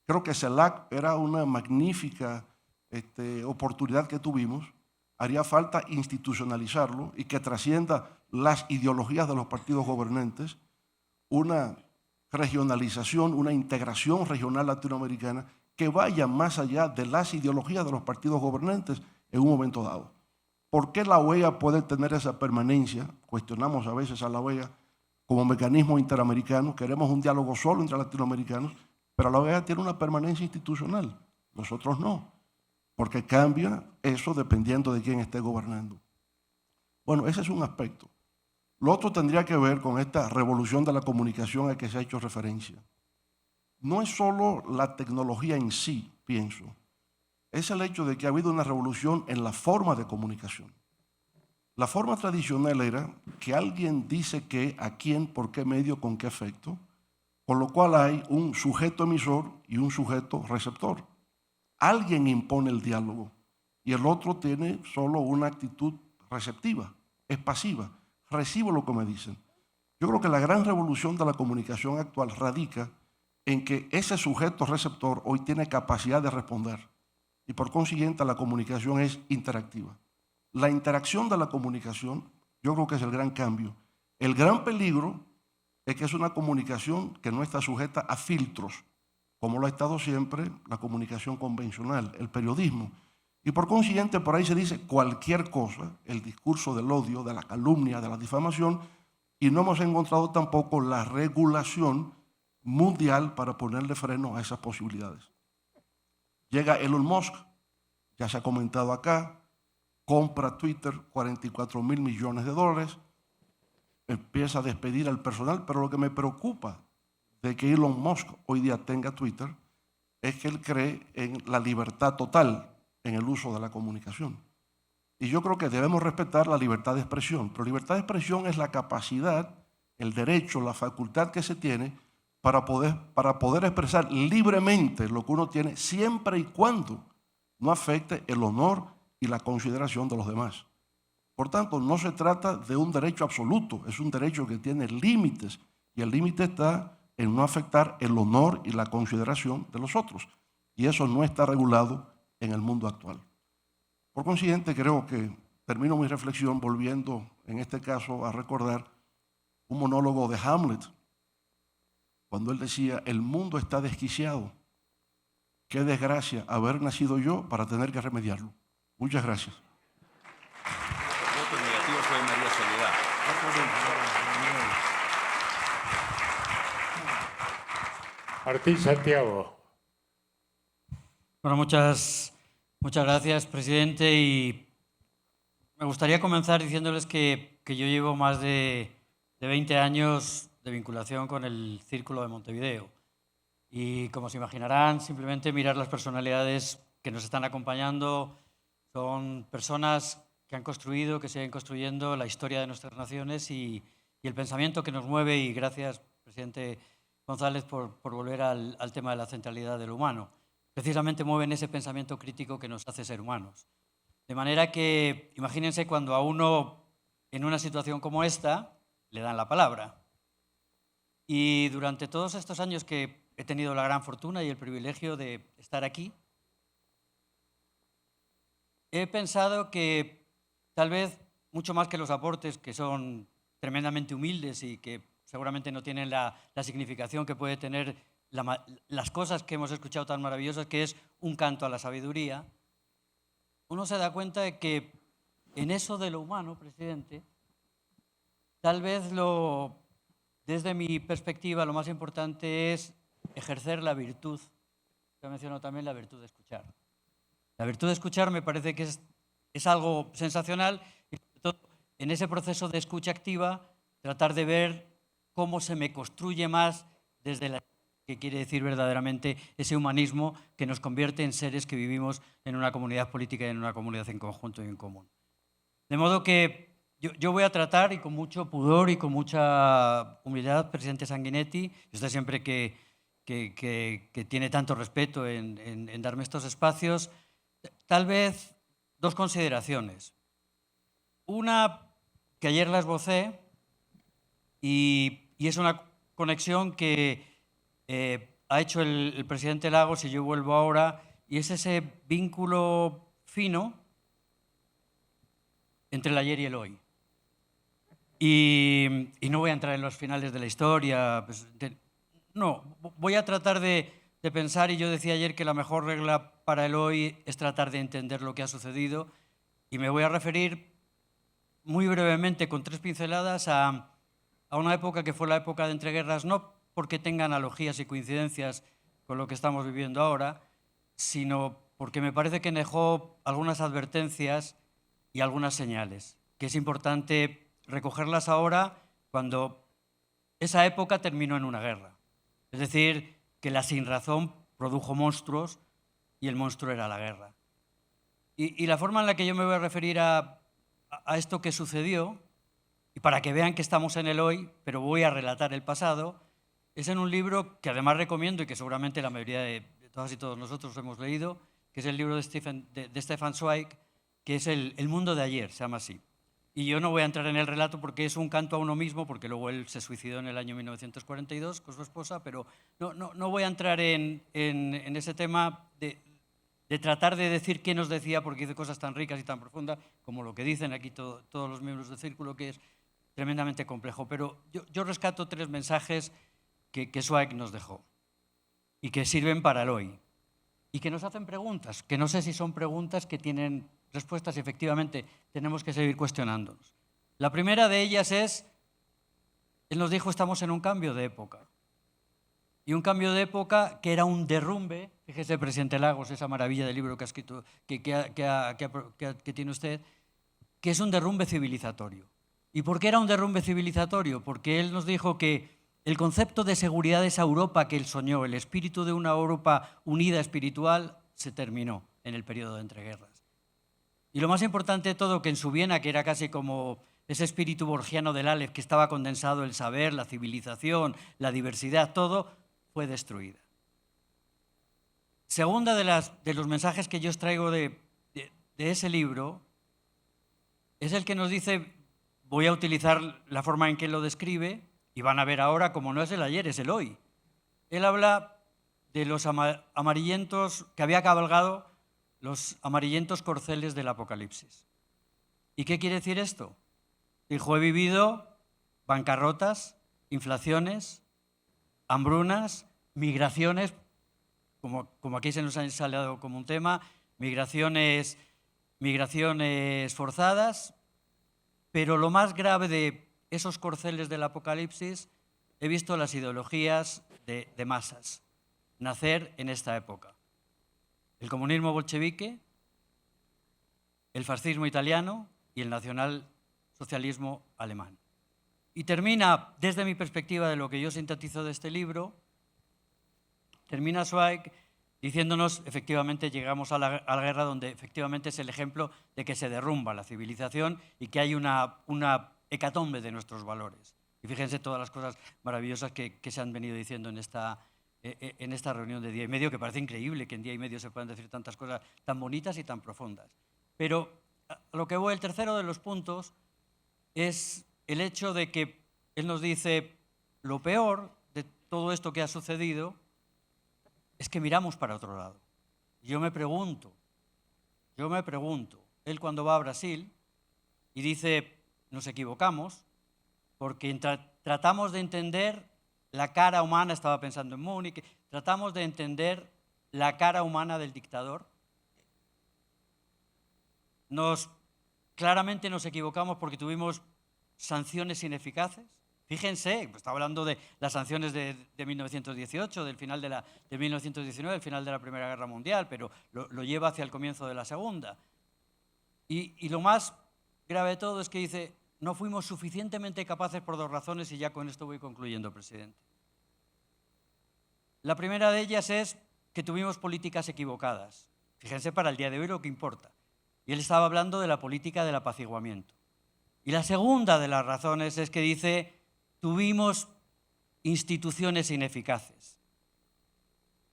Creo que CELAC era una magnífica oportunidad que tuvimos. Haría falta institucionalizarlo y que trascienda las ideologías de los partidos gobernantes, una regionalización, una integración regional latinoamericana que vaya más allá de las ideologías de los partidos gobernantes en un momento dado. ¿Por qué la OEA puede tener esa permanencia? Cuestionamos a veces a la OEA como mecanismo interamericano, queremos un diálogo solo entre latinoamericanos, pero la OEA tiene una permanencia institucional, nosotros no, porque cambia eso dependiendo de quién esté gobernando. Bueno, ese es un aspecto. Lo otro tendría que ver con esta revolución de la comunicación a que se ha hecho referencia. No es solo la tecnología en sí, pienso, es el hecho de que ha habido una revolución en la forma de comunicación. La forma tradicional era que alguien dice qué, a quién, por qué medio, con qué efecto, con lo cual hay un sujeto emisor y un sujeto receptor. Alguien impone el diálogo y el otro tiene solo una actitud receptiva, es pasiva, recibo lo que me dicen. Yo creo que la gran revolución de la comunicación actual radica en que ese sujeto receptor hoy tiene capacidad de responder y por consiguiente la comunicación es interactiva. La interacción de la comunicación yo creo que es el gran cambio. El gran peligro es que es una comunicación que no está sujeta a filtros, como lo ha estado siempre la comunicación convencional, el periodismo. Y por consiguiente por ahí se dice cualquier cosa, el discurso del odio, de la calumnia, de la difamación, y no hemos encontrado tampoco la regulación mundial para ponerle freno a esas posibilidades. Llega Elon Musk, ya se ha comentado acá, compra Twitter, 44.000 millones de dólares, empieza a despedir al personal, pero lo que me preocupa de que Elon Musk hoy día tenga Twitter es que él cree en la libertad total en el uso de la comunicación. Y yo creo que debemos respetar la libertad de expresión, pero libertad de expresión es la capacidad, el derecho, la facultad que se tiene para poder expresar libremente lo que uno tiene, siempre y cuando no afecte el honor y la consideración de los demás. Por tanto, no se trata de un derecho absoluto, es un derecho que tiene límites, y el límite está en no afectar el honor y la consideración de los otros. Y eso no está regulado en el mundo actual. Por consiguiente, creo que termino mi reflexión volviendo, en este caso, a recordar un monólogo de Hamlet, cuando él decía, el mundo está desquiciado. Qué desgracia haber nacido yo para tener que remediarlo. Muchas gracias. El voto negativo fue de María Soledad. Martín Santiago. Bueno, muchas gracias, presidente. Y me gustaría comenzar diciéndoles que yo llevo más de 20 años de vinculación con el Círculo de Montevideo. Y como se imaginarán, simplemente mirar las personalidades que nos están acompañando son personas que han construido, que siguen construyendo la historia de nuestras naciones y el pensamiento que nos mueve. Y gracias, presidente González, por volver al tema de la centralidad del humano. Precisamente mueven ese pensamiento crítico que nos hace ser humanos. De manera que, imagínense cuando a uno, en una situación como esta, le dan la palabra. Y durante todos estos años que he tenido la gran fortuna y el privilegio de estar aquí, he pensado que tal vez, mucho más que los aportes, que son tremendamente humildes y que seguramente no tienen la significación que puede tener las cosas que hemos escuchado tan maravillosas, que es un canto a la sabiduría, uno se da cuenta de que en eso de lo humano, presidente, tal vez desde mi perspectiva lo más importante es ejercer la virtud, que ha mencionado también la virtud de escuchar. La virtud de escuchar me parece que es algo sensacional, y sobre todo en ese proceso de escucha activa, tratar de ver cómo se me construye más desde la que quiere decir verdaderamente ese humanismo que nos convierte en seres que vivimos en una comunidad política y en una comunidad en conjunto y en común. De modo que yo voy a tratar, y con mucho pudor y con mucha humildad, presidente Sanguinetti, y usted siempre que tiene tanto respeto en darme estos espacios, tal vez dos consideraciones. Una que ayer la esbocé y es una conexión que ha hecho el presidente Lagos y yo vuelvo ahora, y es ese vínculo fino entre el ayer y el hoy. Y no voy a entrar en los finales de la historia, pues, no, voy a tratar de pensar, y yo decía ayer que la mejor regla para el hoy es tratar de entender lo que ha sucedido, y me voy a referir muy brevemente, con 3 pinceladas, a una época que fue la época de entreguerras, no porque tenga analogías y coincidencias con lo que estamos viviendo ahora, sino porque me parece que dejó algunas advertencias y algunas señales, que es importante recogerlas ahora cuando esa época terminó en una guerra. Es decir, que la sinrazón produjo monstruos y el monstruo era la guerra. Y la forma en la que yo me voy a referir a esto que sucedió, y para que vean que estamos en el hoy, pero voy a relatar el pasado, es en un libro que además recomiendo y que seguramente la mayoría de todas y todos nosotros hemos leído, que es el libro de Stefan Zweig, que es el mundo de ayer, se llama así. Y yo no voy a entrar en el relato porque es un canto a uno mismo, porque luego él se suicidó en el año 1942 con su esposa, pero no voy a entrar en ese tema de tratar de decir qué nos decía, porque dice cosas tan ricas y tan profundas, como lo que dicen aquí todos los miembros del Círculo, que es tremendamente complejo. Pero yo rescato 3 mensajes que Zweig nos dejó y que sirven para el hoy. Y que nos hacen preguntas, que no sé si son preguntas que tienen respuestas y efectivamente tenemos que seguir cuestionándonos. La primera de ellas es, él nos dijo, estamos en un cambio de época. Y un cambio de época que era un derrumbe, fíjese, presidente Lagos, esa maravilla de libro que ha escrito, que tiene usted, que es un derrumbe civilizatorio. ¿Y por qué era un derrumbe civilizatorio? Porque él nos dijo que el concepto de seguridad de esa Europa que él soñó, el espíritu de una Europa unida espiritual, se terminó en el periodo de entreguerras. Y lo más importante de todo, que en su Viena, que era casi como ese espíritu borgiano del Aleph, que estaba condensado el saber, la civilización, la diversidad, todo, fue destruida. Segunda de los mensajes que yo os traigo de ese libro, es el que nos dice, voy a utilizar la forma en que lo describe, y van a ver ahora como no es el ayer, es el hoy. Él habla de los amarillentos que había cabalgado, los amarillentos corceles del Apocalipsis. ¿Y qué quiere decir esto? Dijo, he vivido bancarrotas, inflaciones, hambrunas, migraciones, como aquí se nos ha salido como un tema, migraciones forzadas, pero lo más grave de esos corceles del Apocalipsis, he visto las ideologías de masas nacer en esta época. El comunismo bolchevique, el fascismo italiano y el nacionalsocialismo alemán. Y termina, desde mi perspectiva de lo que yo sintetizo de este libro, termina Zweig diciéndonos, efectivamente, llegamos a la guerra donde efectivamente es el ejemplo de que se derrumba la civilización y que hay una hecatombe de nuestros valores. Y fíjense todas las cosas maravillosas que se han venido diciendo en esta reunión de día y medio, que parece increíble que en día y medio se puedan decir tantas cosas tan bonitas y tan profundas. Pero a lo que voy, el tercero de los puntos es el hecho de que él nos dice, lo peor de todo esto que ha sucedido es que miramos para otro lado. Yo me pregunto, él cuando va a Brasil y dice, nos equivocamos, porque tratamos de entender la cara humana, estaba pensando en Múnich, tratamos de entender la cara humana del dictador. Claramente nos equivocamos porque tuvimos sanciones ineficaces. Fíjense, estaba hablando de las sanciones de 1918, del final de 1919, del final de la Primera Guerra Mundial, pero lo lleva hacia el comienzo de la Segunda. Y lo más grave de todo es que dice, no fuimos suficientemente capaces por 2 razones, y ya con esto voy concluyendo, presidente. La primera de ellas es que tuvimos políticas equivocadas. Fíjense para el día de hoy lo que importa. Y él estaba hablando de la política del apaciguamiento. Y la segunda de las razones es que dice, tuvimos instituciones ineficaces.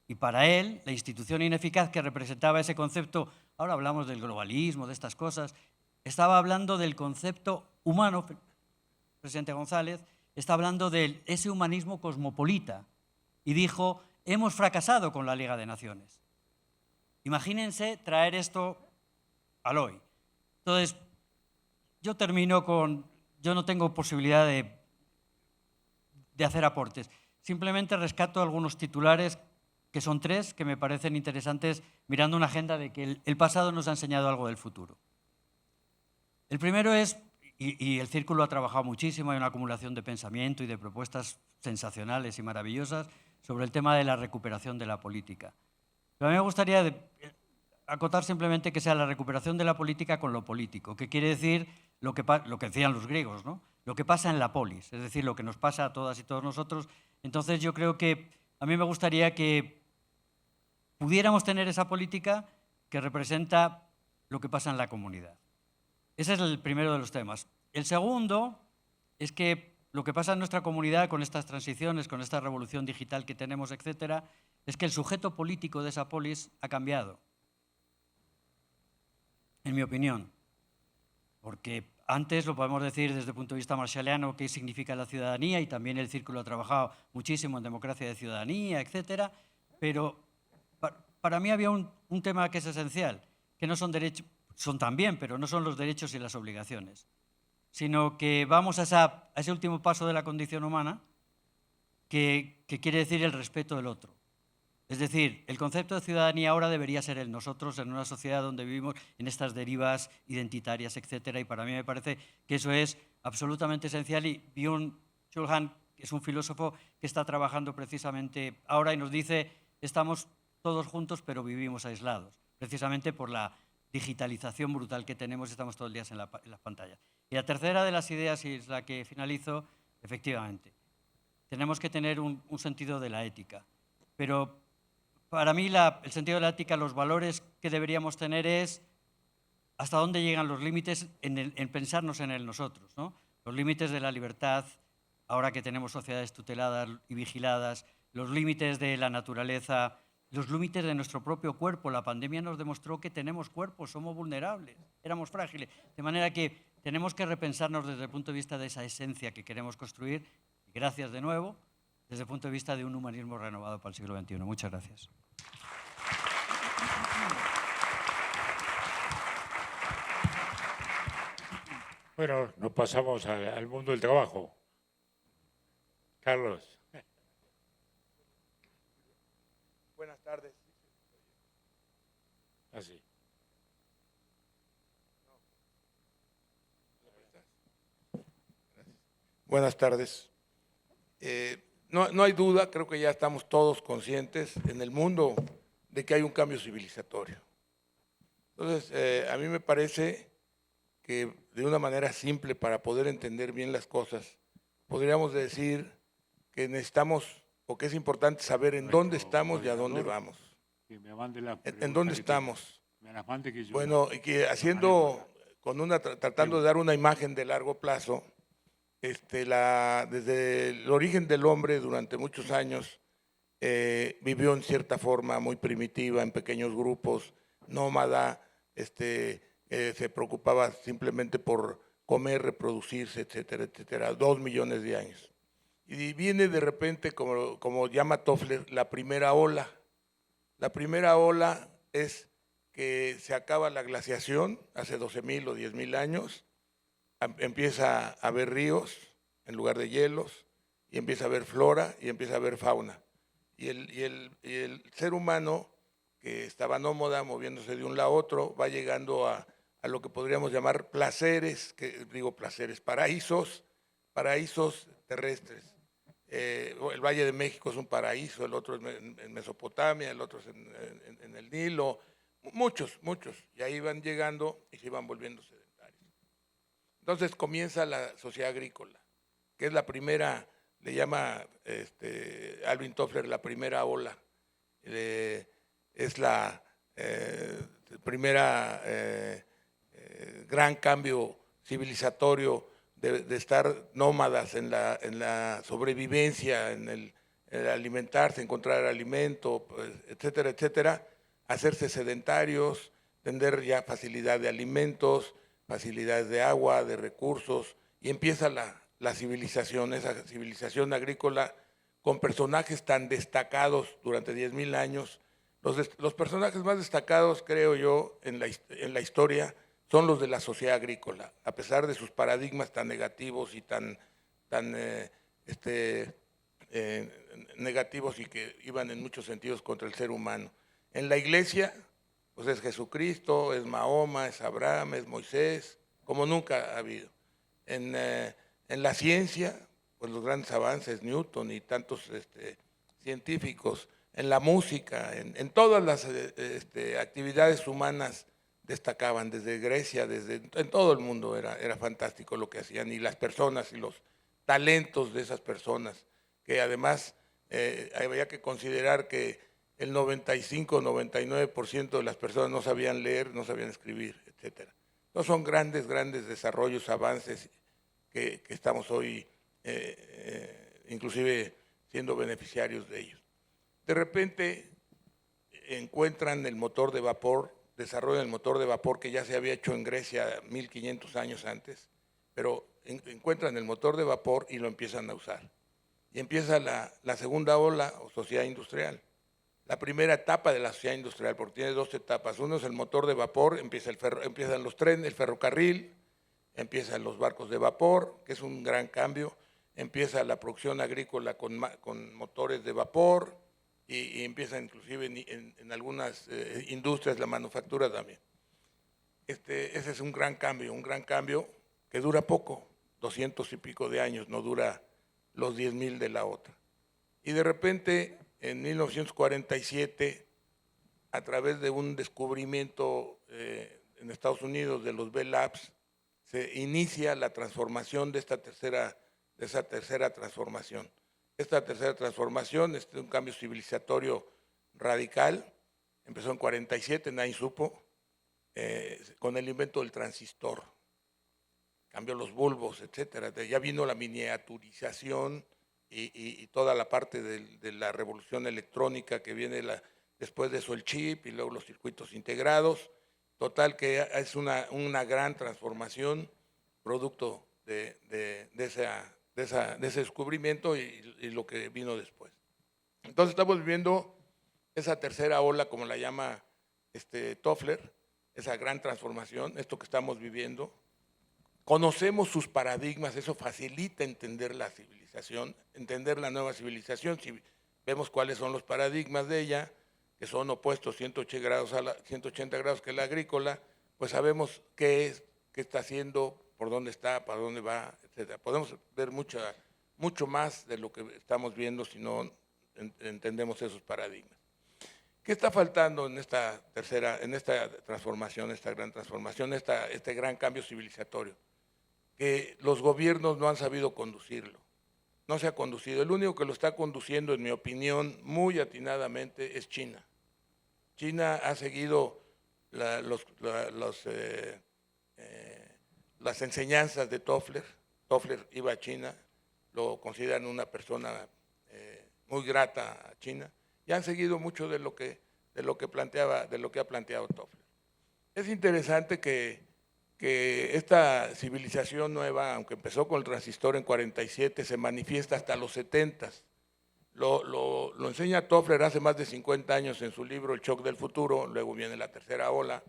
Y para él, la institución ineficaz que representaba ese concepto, ahora hablamos del globalismo, de estas cosas, estaba hablando del concepto humano, presidente González, está hablando de ese humanismo cosmopolita. Y dijo, hemos fracasado con la Liga de Naciones. Imagínense traer esto al hoy. Entonces, yo termino yo no tengo posibilidad de hacer aportes. Simplemente rescato algunos titulares, que son 3, que me parecen interesantes, mirando una agenda de que el pasado nos ha enseñado algo del futuro. El primero es, y el Círculo ha trabajado muchísimo, hay una acumulación de pensamiento y de propuestas sensacionales y maravillosas sobre el tema de la recuperación de la política. Pero a mí me gustaría acotar simplemente que sea la recuperación de la política con lo político, que quiere decir lo que decían los griegos, ¿no? Lo que pasa en la polis, es decir, lo que nos pasa a todas y todos nosotros. Entonces yo creo que a mí me gustaría que pudiéramos tener esa política que representa lo que pasa en la comunidad. Ese es el primero de los temas. El segundo es que lo que pasa en nuestra comunidad con estas transiciones, con esta revolución digital que tenemos, etcétera, es que el sujeto político de esa polis ha cambiado. en mi opinión. Porque antes lo podemos decir desde el punto de vista marshalliano, qué significa la ciudadanía, y también el Círculo ha trabajado muchísimo en democracia de ciudadanía, etcétera, pero para mí había un tema que es esencial, que no son derechos, son también, pero no son los derechos y las obligaciones, sino que vamos a ese último paso de la condición humana, que quiere decir el respeto del otro. Es decir, el concepto de ciudadanía ahora debería ser el nosotros en una sociedad donde vivimos en estas derivas identitarias, etcétera, y para mí me parece que eso es absolutamente esencial. Y Byung-Chul Han, que es un filósofo que está trabajando precisamente ahora y nos dice, estamos todos juntos pero vivimos aislados, precisamente por la digitalización brutal que tenemos, estamos todo el día en las pantallas. Y la tercera de las ideas, y es la que finalizo, efectivamente, tenemos que tener un sentido de la ética, pero para mí el sentido de la ética, los valores que deberíamos tener es hasta dónde llegan los límites en pensarnos en el nosotros, ¿no? Los límites de la libertad, ahora que tenemos sociedades tuteladas y vigiladas, los límites de la naturaleza, los límites de nuestro propio cuerpo. La pandemia nos demostró que tenemos cuerpos, somos vulnerables, éramos frágiles. De manera que tenemos que repensarnos desde el punto de vista de esa esencia que queremos construir. Y gracias de nuevo, desde el punto de vista de un humanismo renovado para el siglo XXI. Muchas gracias. Bueno, nos pasamos al mundo del trabajo. Carlos. Buenas tardes. Así. Buenas tardes. No hay duda, creo que ya estamos todos conscientes en el mundo de que hay un cambio civilizatorio. Entonces, a mí me parece que de una manera simple, para poder entender bien las cosas, podríamos decir que necesitamos, o que es importante saber en dónde estamos y a dónde vamos. ¿En dónde estamos? Bueno, y que tratando de dar una imagen de largo plazo, desde el origen del hombre durante muchos años vivió en cierta forma muy primitiva, en pequeños grupos, nómada, se preocupaba simplemente por comer, reproducirse, etcétera, etcétera, 2 millones de años. Y viene de repente, como llama Toffler, la primera ola. La primera ola es que se acaba la glaciación hace 12.000 o 10.000 años, empieza a haber ríos en lugar de hielos, y empieza a haber flora y empieza a haber fauna. Y el ser humano, que estaba nómada, moviéndose de un lado a otro, va llegando a lo que podríamos llamar placeres, paraísos terrestres. El Valle de México es un paraíso, el otro es en Mesopotamia, el otro es en el Nilo, muchos, y ahí van llegando y se iban volviendo sedentarios. Entonces comienza la sociedad agrícola, que es la primera, le llama Alvin Toffler la primera ola, es la primera gran cambio civilizatorio de estar nómadas en la sobrevivencia, en el alimentarse, encontrar alimento, pues, etcétera, etcétera, hacerse sedentarios, tener ya facilidad de alimentos, facilidades de agua, de recursos, y empieza la civilización, esa civilización agrícola con personajes tan destacados durante 10.000 años. Los personajes más destacados, creo yo, en la historia son los de la sociedad agrícola, a pesar de sus paradigmas tan negativos y tan negativos, y que iban en muchos sentidos contra el ser humano. En la iglesia, pues es Jesucristo, es Mahoma, es Abraham, es Moisés, como nunca ha habido. En la ciencia, pues los grandes avances, Newton y tantos científicos. En la música, en todas las actividades humanas destacaban, desde Grecia, en todo el mundo era fantástico lo que hacían, y las personas y los talentos de esas personas, que además había que considerar que el 95-99% de las personas no sabían leer, no sabían escribir, etcétera. Entonces son grandes desarrollos, avances que estamos hoy inclusive siendo beneficiarios de ellos. De repente encuentran el motor de vapor desarrollo del motor de vapor que ya se había hecho en Grecia 1500 años antes, pero encuentran el motor de vapor y lo empiezan a usar. Y empieza la segunda ola o sociedad industrial. La primera etapa de la sociedad industrial, porque tiene dos etapas. Uno es el motor de vapor, empiezan los trenes, el ferrocarril, empiezan los barcos de vapor, que es un gran cambio, empieza la producción agrícola con motores de vapor y empieza inclusive en algunas industrias la manufactura también. Ese es un gran cambio que dura poco, 200 y pico de años, no dura los 10.000 de la otra. Y de repente, en 1947, a través de un descubrimiento en Estados Unidos de los Bell Labs, se inicia la transformación de esa tercera transformación. Esta tercera transformación es un cambio civilizatorio radical, empezó en 47, nadie supo, con el invento del transistor. Cambió los bulbos, etcétera. Ya vino la miniaturización y toda la parte de la revolución electrónica que viene después de eso el chip y luego los circuitos integrados. Total que es una gran transformación producto de ese descubrimiento y lo que vino después. Entonces estamos viviendo esa tercera ola, como la llama Toffler, esa gran transformación, esto que estamos viviendo. Conocemos sus paradigmas, eso facilita entender la civilización, entender la nueva civilización. Si vemos cuáles son los paradigmas de ella, que son opuestos 180 grados que la agrícola, pues sabemos qué es, qué está haciendo, por dónde está, para dónde va, etc. Podemos ver mucho más de lo que estamos viendo si no entendemos esos paradigmas. ¿Qué está faltando en esta transformación, esta gran transformación, este gran cambio civilizatorio? Que los gobiernos no han sabido conducirlo. No se ha conducido. El único que lo está conduciendo, en mi opinión, muy atinadamente, es China. China ha seguido las enseñanzas de Toffler. Toffler iba a China, lo consideran una persona muy grata a China, y han seguido mucho de lo que ha planteado Toffler. Es interesante que esta civilización nueva, aunque empezó con el transistor en 47, se manifiesta hasta los 70. Lo enseña Toffler hace más de 50 años en su libro El shock del futuro, luego viene la tercera ola.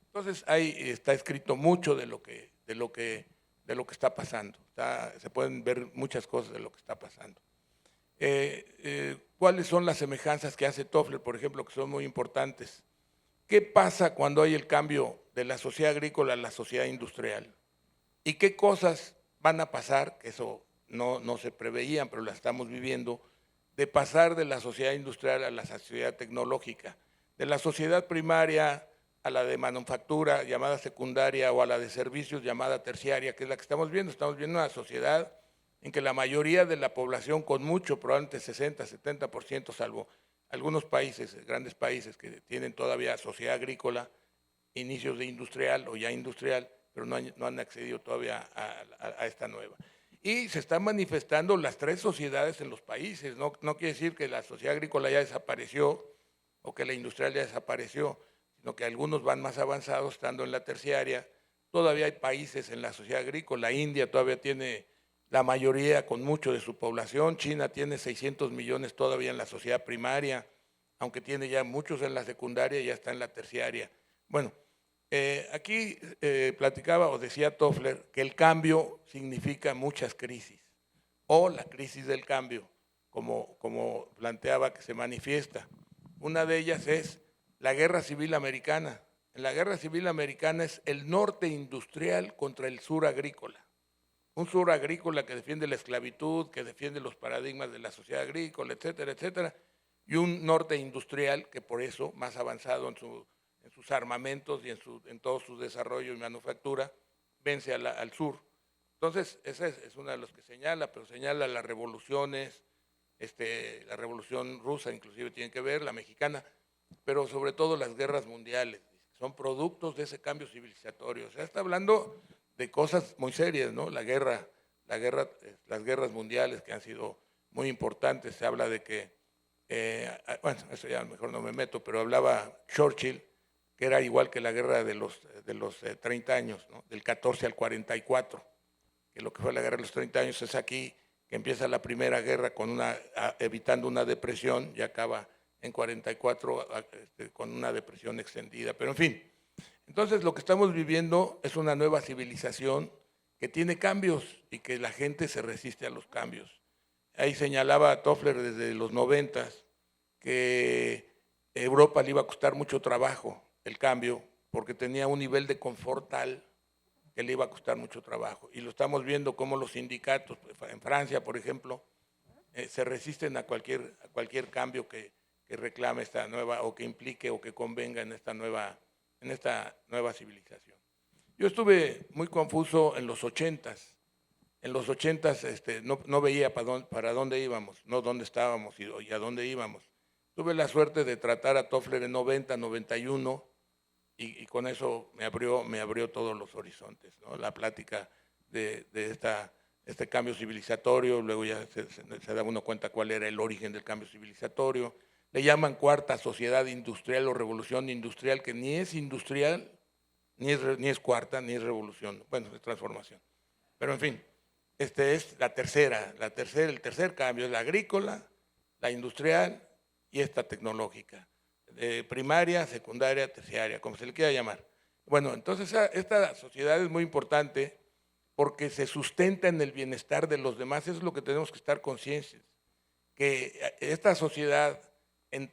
Entonces ahí está escrito mucho de lo que está pasando. Se pueden ver muchas cosas de lo que está pasando. ¿Cuáles son las semejanzas que hace Toffler, por ejemplo, que son muy importantes? ¿Qué pasa cuando hay el cambio de la sociedad agrícola a la sociedad industrial? ¿Y qué cosas van a pasar? Que eso no se preveían, pero las estamos viviendo, de pasar de la sociedad industrial a la sociedad tecnológica, de la sociedad primaria a la de manufactura llamada secundaria o a la de servicios llamada terciaria, que es la que estamos viendo. Estamos viendo una sociedad en que la mayoría de la población, con mucho, probablemente 60, 70%, salvo algunos países, grandes países que tienen todavía sociedad agrícola, inicios de industrial o ya industrial, pero no han accedido todavía a esta nueva. Y se están manifestando las tres sociedades en los países. No quiere decir que la sociedad agrícola ya desapareció o que la industrial ya desapareció, sino que algunos van más avanzados estando en la terciaria. Todavía hay países en la sociedad agrícola. India todavía tiene la mayoría con mucho de su población. China tiene 600 millones todavía en la sociedad primaria, aunque tiene ya muchos en la secundaria y ya está en la terciaria. Bueno, aquí platicaba o decía Toffler que el cambio significa muchas crisis, o la crisis del cambio, como planteaba que se manifiesta. Una de ellas es la Guerra Civil Americana. En la Guerra Civil Americana es el norte industrial contra el sur agrícola. Un sur agrícola que defiende la esclavitud, que defiende los paradigmas de la sociedad agrícola, etcétera, etcétera, y un norte industrial que por eso, más avanzado en sus armamentos y en todo su desarrollo y manufactura, vence al sur. Entonces, esa es una de las que señala, pero señala las revoluciones, la revolución rusa inclusive tiene que ver, la mexicana, pero sobre todo las guerras mundiales, son productos de ese cambio civilizatorio. O sea, está hablando de cosas muy serias, ¿no? Las guerras mundiales que han sido muy importantes. Se habla de que, bueno, eso ya a lo mejor no me meto, pero hablaba Churchill que era igual que la guerra de los 30 años, ¿no? Del 14 al 44, que lo que fue la guerra de los 30 años es aquí, que empieza la primera guerra evitando una depresión y acaba en 44 con una depresión extendida. Pero en fin, entonces lo que estamos viviendo es una nueva civilización que tiene cambios y que la gente se resiste a los cambios. Ahí señalaba Toffler desde los 90 que Europa le iba a costar mucho trabajo el cambio porque tenía un nivel de confort tal que le iba a costar mucho trabajo. Y lo estamos viendo como los sindicatos, en Francia, por ejemplo, se resisten a cualquier cambio que reclame esta nueva, o que implique o que convenga en esta nueva civilización. Yo estuve muy confuso en los 80s. En los 80s no veía para dónde íbamos, no dónde estábamos y a dónde íbamos. Tuve la suerte de tratar a Toffler en 90, 91, y con eso me abrió todos los horizontes, ¿no? La plática de este cambio civilizatorio, luego ya se da uno cuenta cuál era el origen del cambio civilizatorio. Le llaman cuarta sociedad industrial o revolución industrial, que ni es industrial, ni es cuarta, ni es revolución, bueno, es transformación. Pero en fin, es el tercer cambio, es la agrícola, la industrial y esta tecnológica. Primaria, secundaria, terciaria, como se le quiera llamar. Bueno, entonces esta sociedad es muy importante porque se sustenta en el bienestar de los demás. Eso es lo que tenemos que estar conscientes, que esta sociedad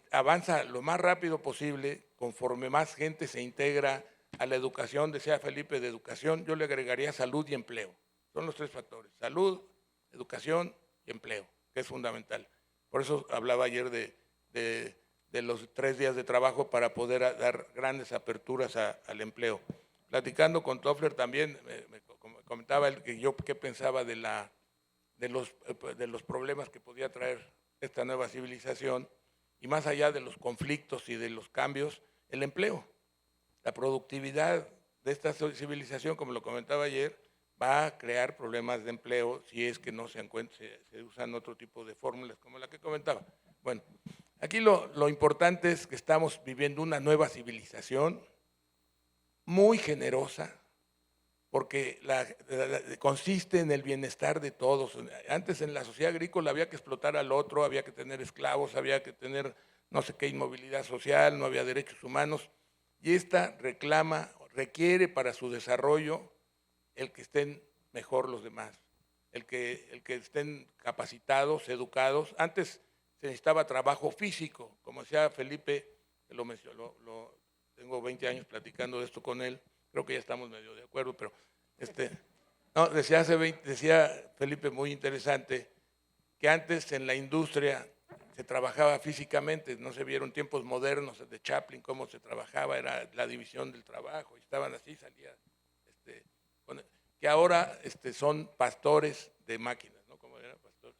avanza lo más rápido posible conforme más gente se integra a la educación. Decía Felipe, de educación yo le agregaría salud y empleo. Son los tres factores: salud, educación y empleo, que es fundamental. Por eso hablaba ayer de los 3 días de trabajo para poder dar grandes aperturas al empleo. Platicando con Toffler también me comentaba él que yo qué pensaba de los problemas que podía traer esta nueva civilización, y más allá de los conflictos y de los cambios, el empleo. La productividad de esta civilización, como lo comentaba ayer, va a crear problemas de empleo si es que no se usan otro tipo de fórmulas como la que comentaba. Bueno, aquí lo importante es que estamos viviendo una nueva civilización muy generosa, porque consiste en el bienestar de todos. Antes en la sociedad agrícola había que explotar al otro, había que tener esclavos, había que tener no sé qué inmovilidad social, no había derechos humanos, y esta requiere para su desarrollo el que estén mejor los demás, el que estén capacitados, educados. Antes se necesitaba trabajo físico, como decía Felipe, que lo mencionó, tengo 20 años platicando de esto con él, creo que ya estamos medio de acuerdo, pero no, decía Felipe, muy interesante, que antes en la industria se trabajaba físicamente, no se vieron tiempos modernos de Chaplin, cómo se trabajaba, era la división del trabajo, y estaban así, salía, que ahora son pastores de máquinas, ¿no? Como era pastor.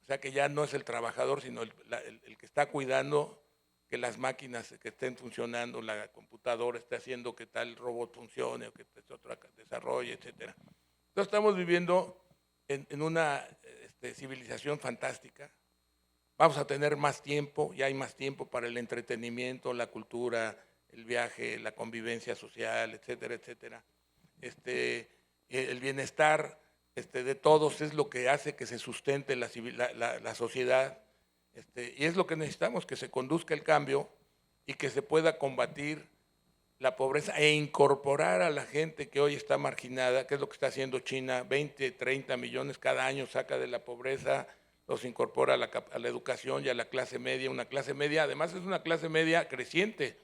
O sea que ya no es el trabajador, sino el que está cuidando que las máquinas que estén funcionando, la computadora esté haciendo que tal robot funcione o que otro desarrolle, etcétera. Entonces estamos viviendo en una civilización fantástica. Vamos a tener más tiempo, ya hay más tiempo para el entretenimiento, la cultura, el viaje, la convivencia social, etcétera, etcétera. El bienestar de todos es lo que hace que se sustente la sociedad, y es lo que necesitamos, que se conduzca el cambio y que se pueda combatir la pobreza e incorporar a la gente que hoy está marginada, que es lo que está haciendo China. 20, 30 millones cada año saca de la pobreza, los incorpora a la educación y a la clase media. Una clase media, además es una clase media creciente.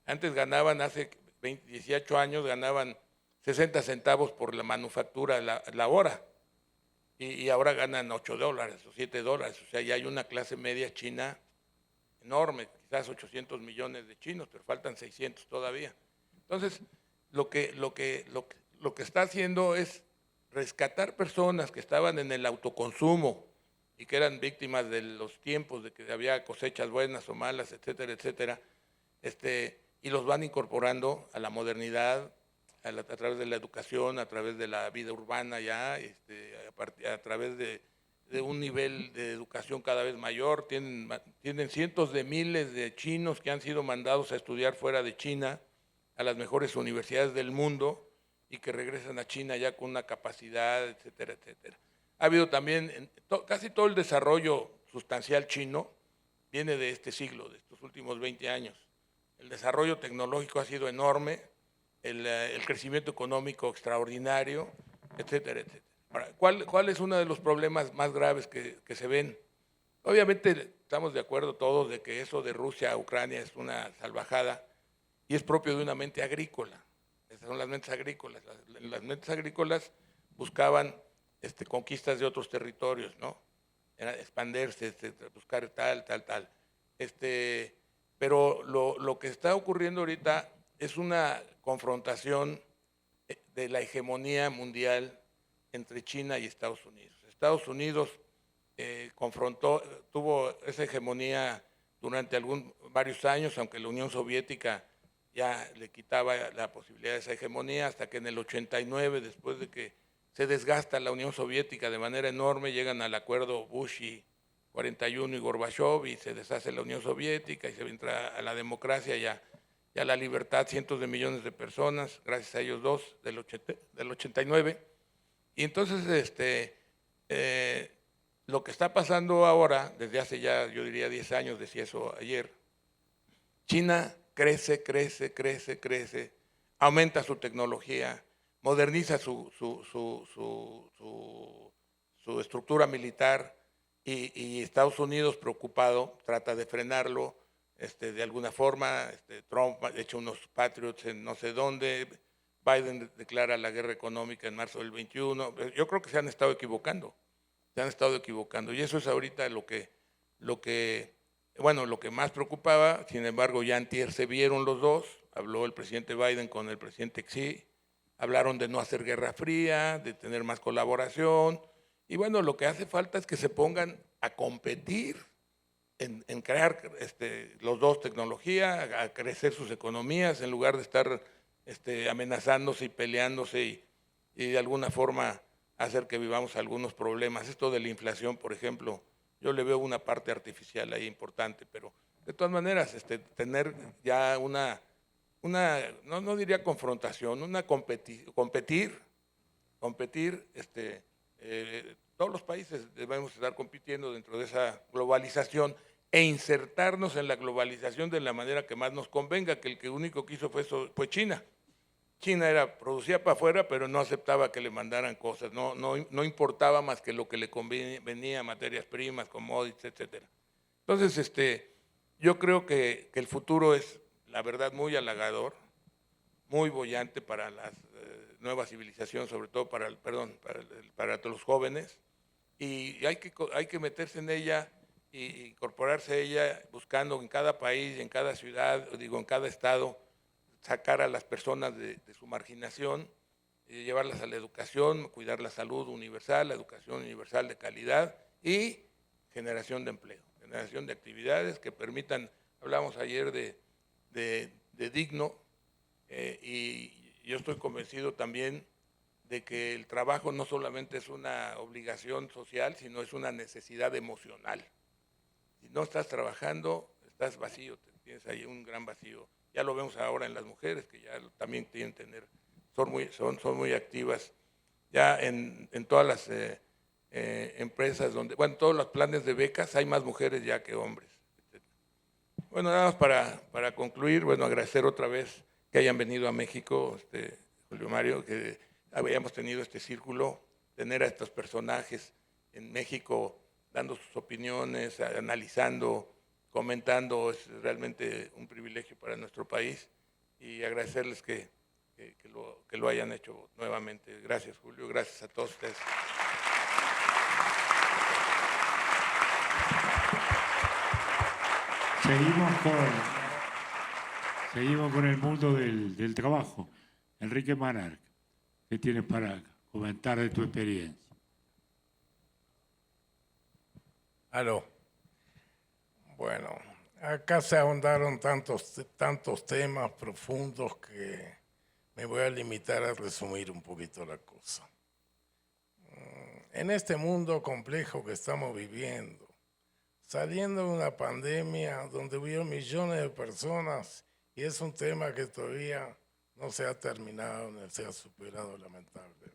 Antes ganaban, hace 18 años, ganaban 60 centavos por la manufactura la hora, y ahora ganan $8 o $7. O sea, ya hay una clase media china enorme, quizás 800 millones de chinos, pero faltan 600 todavía. Entonces, lo que está haciendo es rescatar personas que estaban en el autoconsumo y que eran víctimas de los tiempos, de que había cosechas buenas o malas, etcétera, etcétera, y los van incorporando a la modernidad, a través de la educación, a través de la vida urbana ya, a través de de un nivel de educación cada vez mayor, tienen cientos de miles de chinos que han sido mandados a estudiar fuera de China a las mejores universidades del mundo y que regresan a China ya con una capacidad, etcétera, etcétera. Ha habido también, casi todo el desarrollo sustancial chino viene de este siglo, de estos últimos 20 años. El desarrollo tecnológico ha sido enorme, el crecimiento económico extraordinario, etcétera, etcétera. Ahora, ¿cuál es uno de los problemas más graves que se ven? Obviamente estamos de acuerdo todos de que eso de Rusia a Ucrania es una salvajada y es propio de una mente agrícola. Esas son las mentes agrícolas. Las mentes agrícolas buscaban conquistas de otros territorios, ¿no? Era expandirse, buscar tal. Pero lo que está ocurriendo ahorita es una confrontación de la hegemonía mundial entre China y Estados Unidos. Estados Unidos tuvo esa hegemonía durante varios años, aunque la Unión Soviética ya le quitaba la posibilidad de esa hegemonía, hasta que en el 89, después de que se desgasta la Unión Soviética de manera enorme, llegan al acuerdo Bush y 41 y Gorbachev y se deshace la Unión Soviética y se entra a la democracia y a la libertad cientos de millones de personas, gracias a ellos dos, del 89. Y entonces lo que está pasando ahora, desde hace ya, yo diría 10 años, decía eso ayer, China crece, aumenta su tecnología, moderniza su estructura militar y Estados Unidos, preocupado, trata de frenarlo de alguna forma. Trump ha hecho unos Patriots en no sé dónde, Biden declara la guerra económica en marzo del 21. Yo creo que se han estado equivocando, y eso es ahorita lo que más preocupaba. Sin embargo, ya antier se vieron los dos, habló el presidente Biden con el presidente Xi, hablaron de no hacer guerra fría, de tener más colaboración, y bueno, lo que hace falta es que se pongan a competir en crear los dos tecnología, a crecer sus economías, en lugar de estar amenazándose y peleándose y de alguna forma hacer que vivamos algunos problemas. Esto de la inflación, por ejemplo, yo le veo una parte artificial ahí importante, pero de todas maneras tener ya no diría confrontación, competir, todos los países debemos estar compitiendo dentro de esa globalización e insertarnos en la globalización de la manera que más nos convenga, que el único que hizo fue China. China producía para afuera, pero no aceptaba que le mandaran cosas, no importaba más que lo que le convenía, materias primas, commodities, etcétera. Entonces, yo creo que el futuro es, la verdad, muy halagador, muy boyante para las nuevas civilizaciones, sobre todo para los jóvenes, y hay que meterse en ella y incorporarse a ella, buscando en cada país, en cada ciudad, en cada estado, sacar a las personas de su marginación, llevarlas a la educación, cuidar la salud universal, la educación universal de calidad y generación de empleo, generación de actividades que permitan, hablamos ayer de digno, y yo estoy convencido también de que el trabajo no solamente es una obligación social, sino es una necesidad emocional. Si no estás trabajando, estás vacío, tienes ahí un gran vacío. Ya lo vemos ahora en las mujeres, que ya también tienen son muy activas. Ya en todas las empresas todos los planes de becas hay más mujeres ya que hombres. Bueno, nada más para concluir, agradecer otra vez que hayan venido a México, Julio Mario, que habíamos tenido este círculo, tener a estos personajes en México dando sus opiniones, analizando, comentando, es realmente un privilegio para nuestro país, y agradecerles que lo hayan hecho nuevamente. Gracias, Julio, gracias a todos ustedes. Seguimos con el mundo del trabajo. Enrique Manar, ¿qué tienes para comentar de tu experiencia? Aló. Bueno, acá se ahondaron tantos temas profundos que me voy a limitar a resumir un poquito la cosa. en este mundo complejo que estamos viviendo, saliendo de una pandemia donde hubieron millones de personas y es un tema que todavía no se ha terminado ni se ha superado lamentablemente.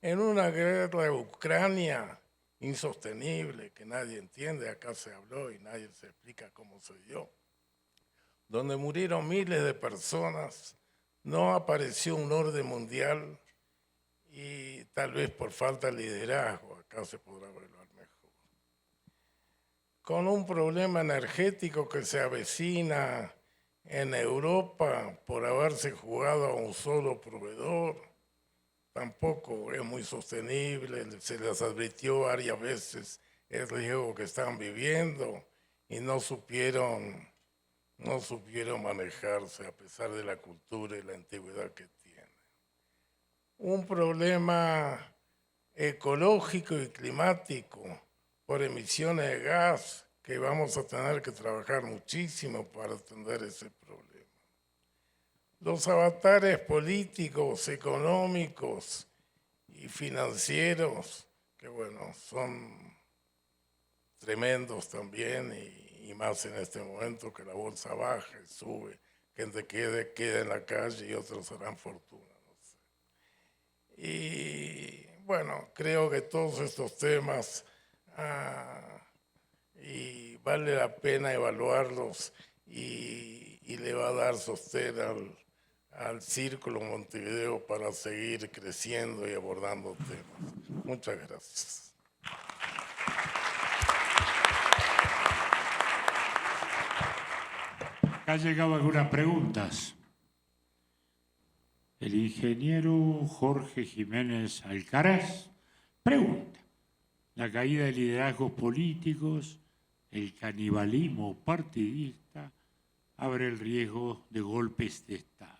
En una guerra de Ucrania insostenible que nadie entiende, acá se habló y nadie se explica cómo se dio, donde murieron miles de personas, no apareció un orden mundial y tal vez por falta de liderazgo, acá se podrá evaluar mejor. Con un problema energético que se avecina en Europa por haberse jugado a un solo proveedor, tampoco es muy sostenible, se les advirtió varias veces el riesgo que están viviendo y no supieron manejarse a pesar de la cultura y la antigüedad que tienen. Un problema ecológico y climático por emisiones de gas que vamos a tener que trabajar muchísimo para atender ese problema. Los avatares políticos, económicos y financieros, que bueno, son tremendos también y más en este momento que la bolsa baja y sube, gente queda en la calle y otros harán fortuna. No sé. Y bueno, creo que todos estos temas y vale la pena evaluarlos y le va a dar sostén al Círculo Montevideo para seguir creciendo y abordando temas. Muchas gracias. Acá llegado algunas preguntas. El ingeniero Jorge Jiménez Alcaraz pregunta: ¿la caída de liderazgos políticos, el canibalismo partidista, abre el riesgo de golpes de Estado?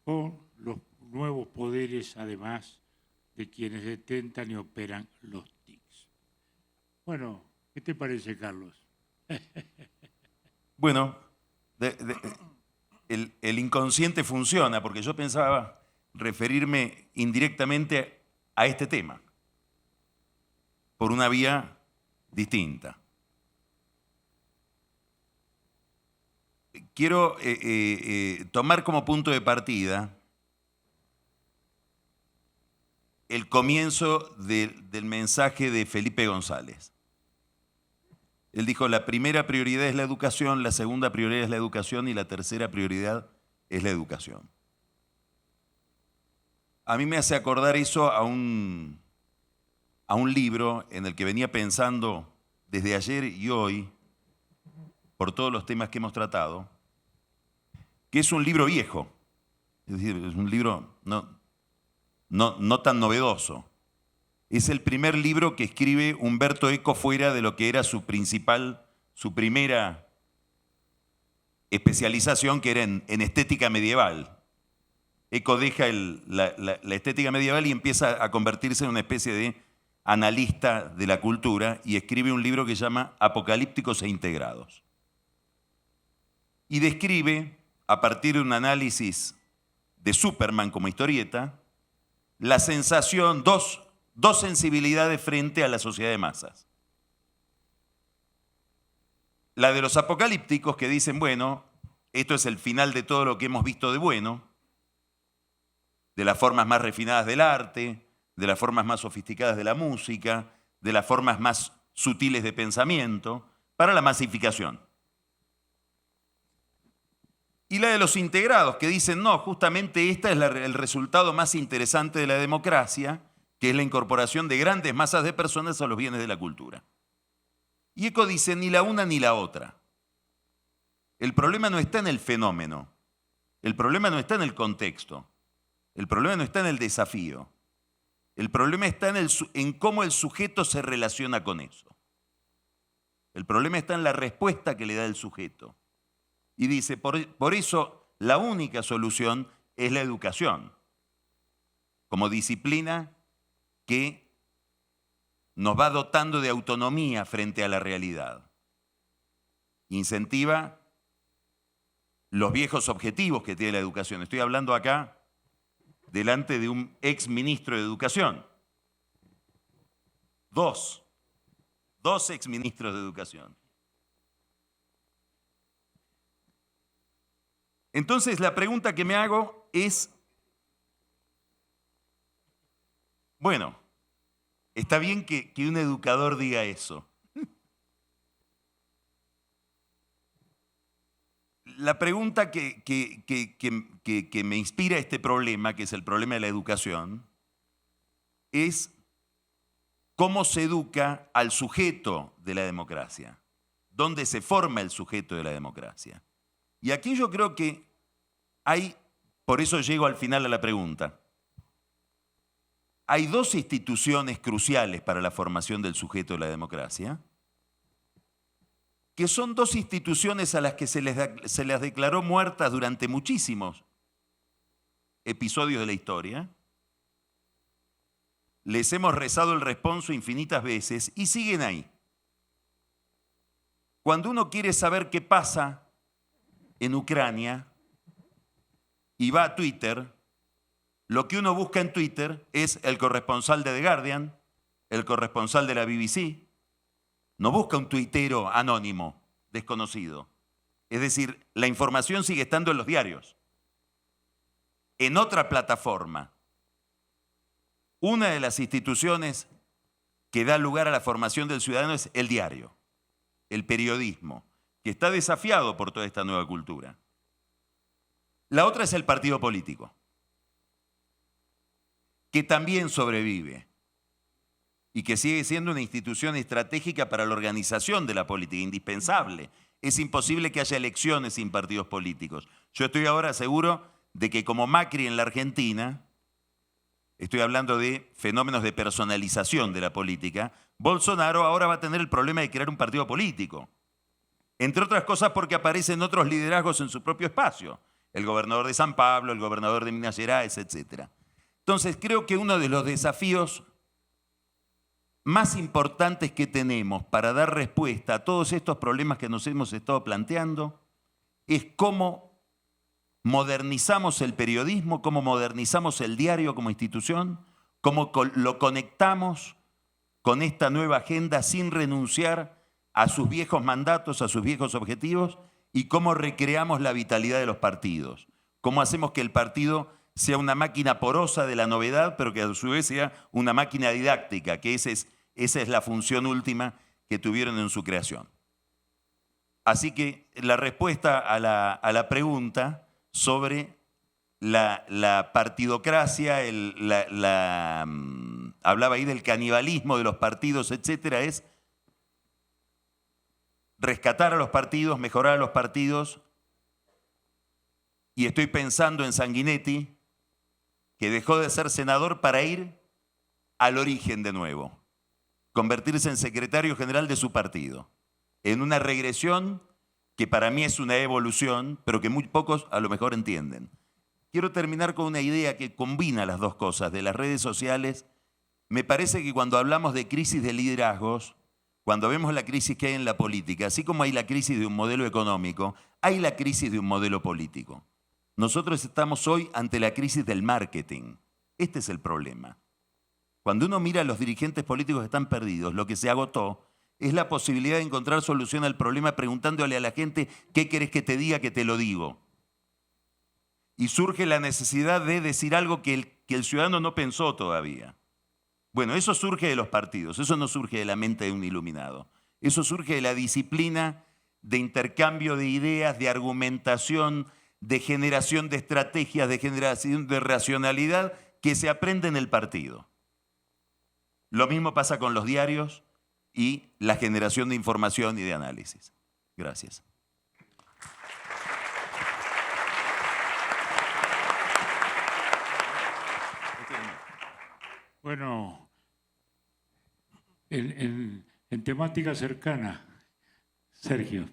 Con los nuevos poderes, además de quienes detentan y operan los TICs. Bueno, ¿qué te parece, Carlos? Bueno, el inconsciente funciona, porque yo pensaba referirme indirectamente a este tema, por una vía distinta. Quiero tomar como punto de partida el comienzo del mensaje de Felipe González. Él dijo: la primera prioridad es la educación, la segunda prioridad es la educación y la tercera prioridad es la educación. A mí me hace acordar eso a un libro en el que venía pensando desde ayer y hoy, por todos los temas que hemos tratado, que es un libro viejo, es decir, es un libro no tan novedoso. Es el primer libro que escribe Umberto Eco fuera de lo que era su primera especialización, que era en estética medieval. Eco deja la estética medieval y empieza a convertirse en una especie de analista de la cultura y escribe un libro que se llama Apocalípticos e Integrados. Y describe, a partir de un análisis de Superman como historieta, la sensación, dos sensibilidades frente a la sociedad de masas. La de los apocalípticos, que dicen, bueno, esto es el final de todo lo que hemos visto de bueno, de las formas más refinadas del arte, de las formas más sofisticadas de la música, de las formas más sutiles de pensamiento, para la masificación. Y la de los integrados, que dicen, no, justamente esta es el resultado más interesante de la democracia, que es la incorporación de grandes masas de personas a los bienes de la cultura. Y Eco dice, ni la una ni la otra. El problema no está en el fenómeno, el problema no está en el contexto, el problema no está en el desafío, el problema está en cómo el sujeto se relaciona con eso. El problema está en la respuesta que le da el sujeto. Y dice, por eso la única solución es la educación, como disciplina que nos va dotando de autonomía frente a la realidad. Incentiva los viejos objetivos que tiene la educación. Estoy hablando acá delante de un ex ministro de Educación. Dos ex ministros de Educación. Entonces, la pregunta que me hago es, bueno, está bien que un educador diga eso. La pregunta que me inspira este problema, que es el problema de la educación, es cómo se educa al sujeto de la democracia, dónde se forma el sujeto de la democracia. Y aquí yo creo que hay, por eso llego al final a la pregunta, hay dos instituciones cruciales para la formación del sujeto de la democracia, que son dos instituciones a las que se les declaró muertas durante muchísimos episodios de la historia. Les hemos rezado el responso infinitas veces y siguen ahí. Cuando uno quiere saber qué pasa en Ucrania y va a Twitter, lo que uno busca en Twitter es el corresponsal de The Guardian, el corresponsal de la BBC. No busca un tuitero anónimo, desconocido. Es decir, la información sigue estando en los diarios. En otra plataforma, una de las instituciones que da lugar a la formación del ciudadano es el diario, el periodismo, que está desafiado por toda esta nueva cultura. La otra es el partido político, que también sobrevive y que sigue siendo una institución estratégica para la organización de la política, indispensable. Es imposible que haya elecciones sin partidos políticos. Yo estoy ahora seguro de que como Macri en la Argentina, estoy hablando de fenómenos de personalización de la política, Bolsonaro ahora va a tener el problema de crear un partido político. Entre otras cosas porque aparecen otros liderazgos en su propio espacio. El gobernador de San Pablo, el gobernador de Minas Gerais, etc. Entonces creo que uno de los desafíos más importantes que tenemos para dar respuesta a todos estos problemas que nos hemos estado planteando es cómo modernizamos el periodismo, cómo modernizamos el diario como institución, cómo lo conectamos con esta nueva agenda sin renunciar a sus viejos mandatos, a sus viejos objetivos, y cómo recreamos la vitalidad de los partidos, cómo hacemos que el partido sea una máquina porosa de la novedad, pero que a su vez sea una máquina didáctica, que esa es la función última que tuvieron en su creación. Así que la respuesta a la pregunta sobre la partidocracia, hablaba ahí del canibalismo de los partidos, etcétera, es rescatar a los partidos, mejorar a los partidos, y estoy pensando en Sanguinetti, que dejó de ser senador para ir al origen de nuevo, convertirse en secretario general de su partido, en una regresión que para mí es una evolución, pero que muy pocos a lo mejor entienden. Quiero terminar con una idea que combina las dos cosas, de las redes sociales. Me parece que cuando hablamos de crisis de liderazgos, cuando vemos la crisis que hay en la política, así como hay la crisis de un modelo económico, hay la crisis de un modelo político. Nosotros estamos hoy ante la crisis del marketing. Este es el problema. Cuando uno mira a los dirigentes políticos que están perdidos, lo que se agotó es la posibilidad de encontrar solución al problema preguntándole a la gente ¿qué querés que te diga que te lo digo? Y surge la necesidad de decir algo que el ciudadano no pensó todavía. Bueno, eso surge de los partidos, eso no surge de la mente de un iluminado. Eso surge de la disciplina de intercambio de ideas, de argumentación, de generación de estrategias, de generación de racionalidad que se aprende en el partido. Lo mismo pasa con los diarios y la generación de información y de análisis. Gracias. Bueno, en temática cercana, Sergio.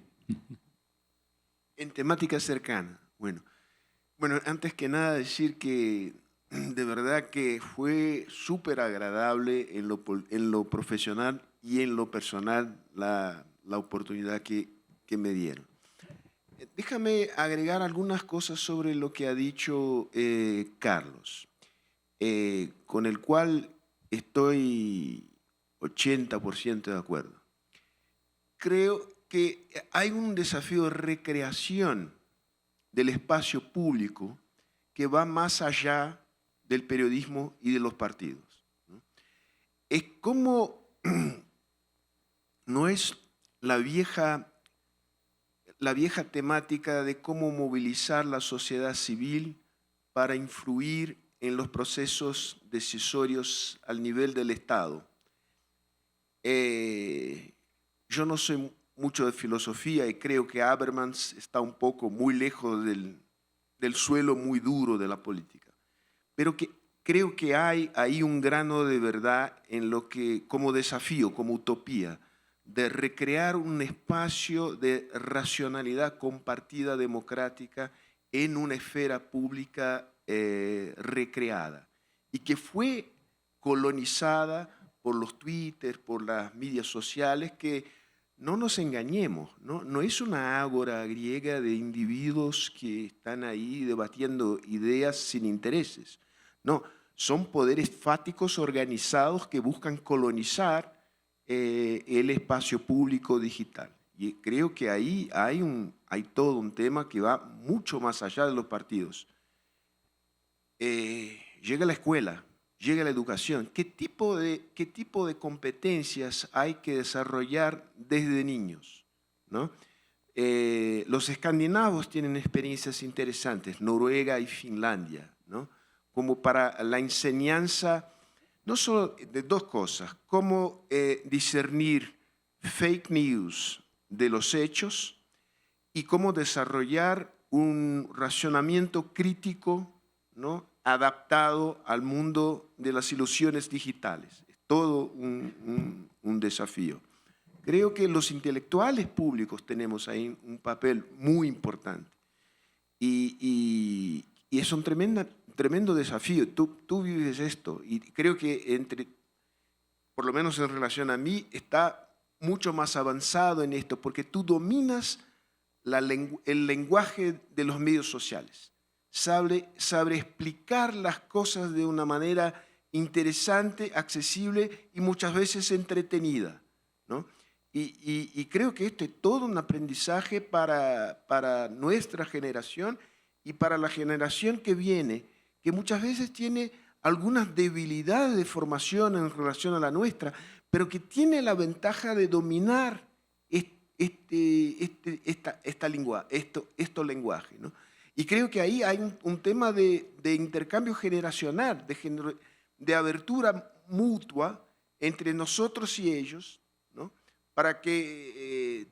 En temática cercana, bueno, antes que nada decir que de verdad que fue súper agradable en lo profesional y en lo personal la oportunidad que me dieron. Déjame agregar algunas cosas sobre lo que ha dicho Carlos. con el cual estoy 80% de acuerdo. Creo que hay un desafío de recreación del espacio público que va más allá del periodismo y de los partidos, ¿no? Es como, no es la vieja temática de cómo movilizar la sociedad civil para influir en los procesos decisorios al nivel del Estado. Yo no soy mucho de filosofía y creo que Habermas está un poco muy lejos del suelo muy duro de la política, pero creo que hay ahí un grano de verdad en lo que, como desafío, como utopía, de recrear un espacio de racionalidad compartida democrática en una esfera pública recreada y que fue colonizada por los Twitter, por las medias sociales, que no nos engañemos, no es una ágora griega de individuos que están ahí debatiendo ideas sin intereses. No, son poderes fáticos organizados que buscan colonizar el espacio público digital. Y creo que ahí hay todo un tema que va mucho más allá de los partidos. Llega la escuela, llega la educación. ¿Qué tipo de competencias hay que desarrollar desde niños, ¿no? Los escandinavos tienen experiencias interesantes, Noruega y Finlandia, ¿no? Como para la enseñanza, no solo de dos cosas, cómo discernir fake news de los hechos y cómo desarrollar un racionamiento crítico, ¿no?, adaptado al mundo de las ilusiones digitales. Es todo un desafío. Creo que los intelectuales públicos tenemos ahí un papel muy importante y es un tremendo desafío. Tú vives esto y creo que por lo menos en relación a mí, está mucho más avanzado en esto porque tú dominas el lenguaje de los medios sociales. Sabe explicar las cosas de una manera interesante, accesible y muchas veces entretenida, ¿no? Y creo que esto es todo un aprendizaje para nuestra generación y para la generación que viene, que muchas veces tiene algunas debilidades de formación en relación a la nuestra, pero que tiene la ventaja de dominar estos lenguajes, ¿no? Y creo que ahí hay un tema de intercambio generacional, de abertura mutua entre nosotros y ellos, ¿no?, para que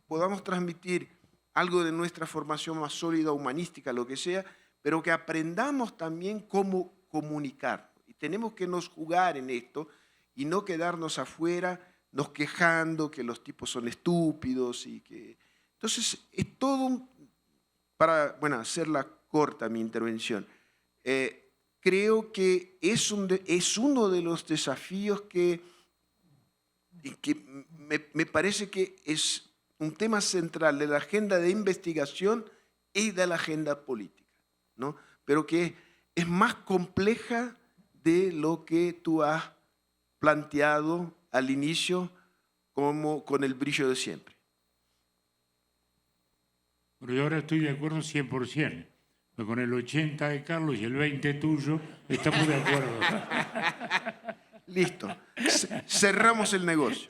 podamos transmitir algo de nuestra formación más sólida, humanística, lo que sea, pero que aprendamos también cómo comunicar. Y tenemos que nos jugar en esto y no quedarnos afuera, nos quejando que los tipos son estúpidos y que... Entonces, es todo para hacerla corta mi intervención, creo que es uno de los desafíos que me parece que es un tema central de la agenda de investigación y de la agenda política, ¿no? Pero que es más compleja de lo que tú has planteado al inicio como con el brillo de siempre. Pero yo ahora estoy de acuerdo 100%. Pero con el 80 de Carlos y el 20 tuyo, estamos de acuerdo. Listo. Cerramos el negocio.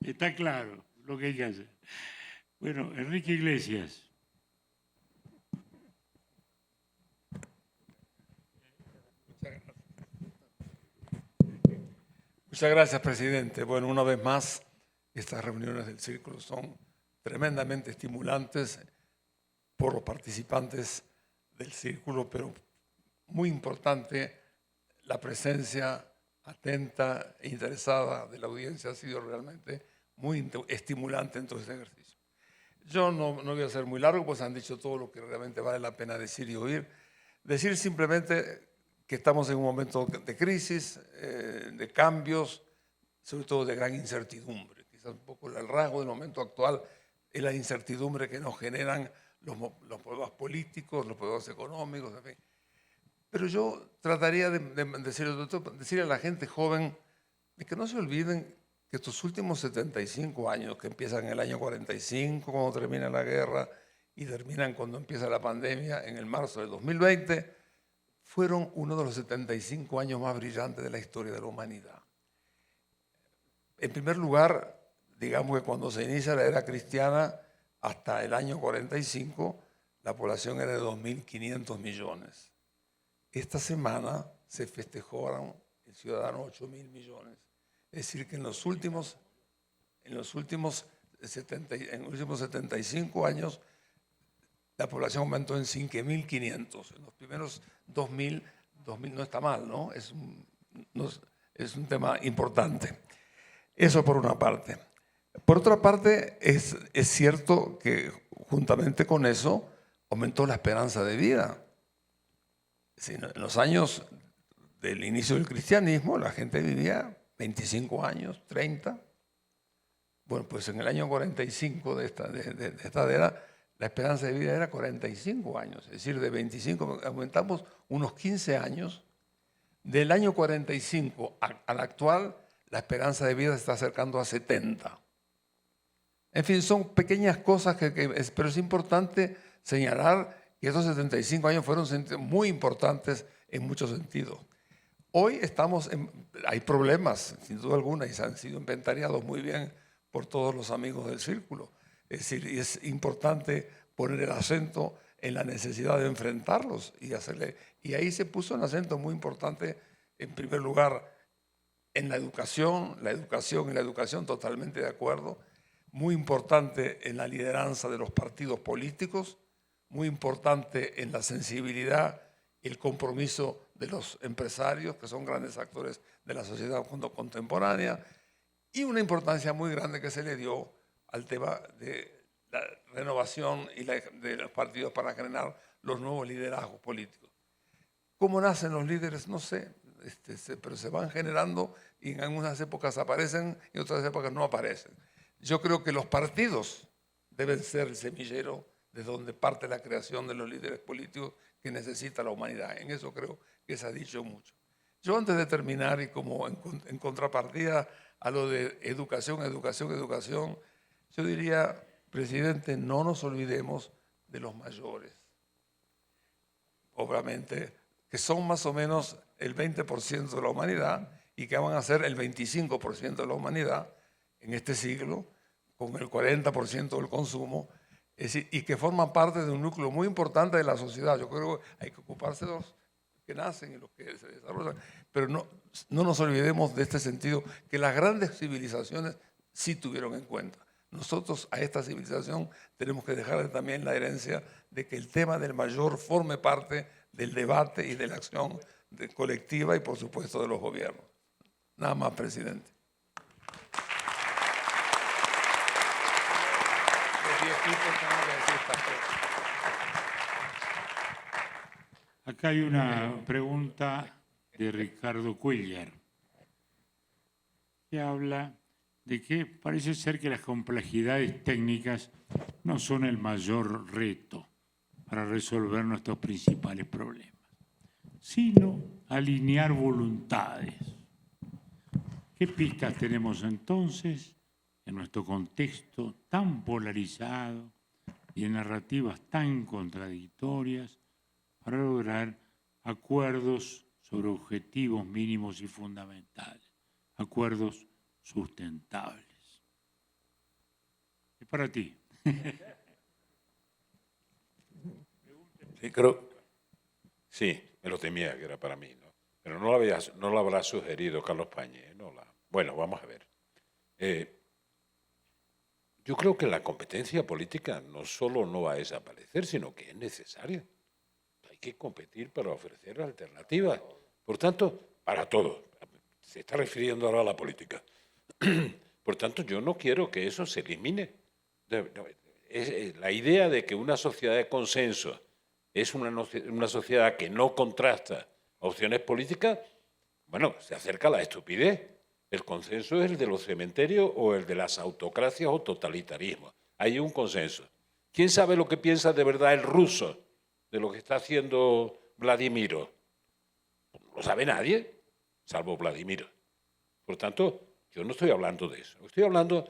Está claro lo que hay que hacer. Bueno, Enrique Iglesias. Muchas gracias, presidente. Bueno, una vez más, estas reuniones del Círculo son tremendamente estimulantes por los participantes del Círculo, pero muy importante la presencia atenta e interesada de la audiencia ha sido realmente muy estimulante en todo este ejercicio. Yo no voy a ser muy largo, pues han dicho todo lo que realmente vale la pena decir y oír. Decir simplemente que estamos en un momento de crisis, de cambios, sobre todo de gran incertidumbre. Quizás un poco el rasgo del momento actual es la incertidumbre que nos generan los problemas políticos, los problemas económicos, en fin. Pero yo trataría de decirle a la gente joven de que no se olviden que estos últimos 75 años, que empiezan en el año 45, cuando termina la guerra, y terminan cuando empieza la pandemia en el marzo del 2020, fueron uno de los 75 años más brillantes de la historia de la humanidad. En primer lugar, digamos que cuando se inicia la era cristiana, hasta el año 45, la población era de 2.500 millones. Esta semana se festejaron el ciudadano 8.000 millones. Es decir, que en los últimos 75 años, la población aumentó en 5.500. En los primeros 2.000 no está mal, ¿no? Es un tema importante. Eso por una parte. Por otra parte, es cierto que juntamente con eso aumentó la esperanza de vida. En los años del inicio del cristianismo, la gente vivía 25 años, 30. Bueno, pues en el año 45 de esta era, la esperanza de vida era 45 años. Es decir, de 25 aumentamos unos 15 años. Del año 45 al actual, la esperanza de vida se está acercando a 70. En fin, son pequeñas cosas pero es importante señalar que estos 75 años fueron muy importantes en muchos sentidos. Hoy hay problemas, sin duda alguna, y se han sido inventariados muy bien por todos los amigos del Círculo. Es decir, es importante poner el acento en la necesidad de enfrentarlos y ahí se puso un acento muy importante, en primer lugar, en la educación totalmente de acuerdo, muy importante en la lideranza de los partidos políticos, muy importante en la sensibilidad y el compromiso de los empresarios, que son grandes actores de la sociedad contemporánea, y una importancia muy grande que se le dio al tema de la renovación de los partidos para generar los nuevos liderazgos políticos. ¿Cómo nacen los líderes? No sé, pero se van generando y en algunas épocas aparecen y en otras épocas no aparecen. Yo creo que los partidos deben ser el semillero de donde parte la creación de los líderes políticos que necesita la humanidad. En eso creo que se ha dicho mucho. Yo antes de terminar y como en contrapartida a lo de educación, yo diría, presidente, no nos olvidemos de los mayores. Obviamente, que son más o menos el 20% de la humanidad y que van a ser el 25% de la humanidad en este siglo, con el 40% del consumo, es decir, y que forman parte de un núcleo muy importante de la sociedad. Yo creo que hay que ocuparse de los que nacen y los que se desarrollan, pero no nos olvidemos de este sentido que las grandes civilizaciones sí tuvieron en cuenta. Nosotros a esta civilización tenemos que dejarle también la herencia de que el tema del mayor forme parte del debate y de la acción colectiva y por supuesto de los gobiernos. Nada más, presidente. Acá hay una pregunta de Ricardo Cuellar, que habla de que parece ser que las complejidades técnicas no son el mayor reto para resolver nuestros principales problemas, sino alinear voluntades. ¿Qué pistas tenemos entonces en nuestro contexto tan polarizado y en narrativas tan contradictorias para lograr acuerdos sobre objetivos mínimos y fundamentales, acuerdos sustentables? Es para ti. Sí, me lo temía que era para mí, ¿no? Pero no lo habrá sugerido Carlos Pañé. Bueno, vamos a ver. Yo creo que la competencia política no solo no va a desaparecer, sino que es necesaria. Hay que competir para ofrecer alternativas. Por tanto, para todo. Se está refiriendo ahora a la política. Por tanto, yo no quiero que eso se elimine. La idea de que una sociedad de consenso es una sociedad que no contrasta opciones políticas, bueno, se acerca a la estupidez. El consenso es el de los cementerios o el de las autocracias o totalitarismos. Hay un consenso. ¿Quién sabe lo que piensa de verdad el ruso de lo que está haciendo Vladimiro? lo sabe nadie, salvo Vladimir. Por tanto, yo no estoy hablando de eso. Estoy hablando,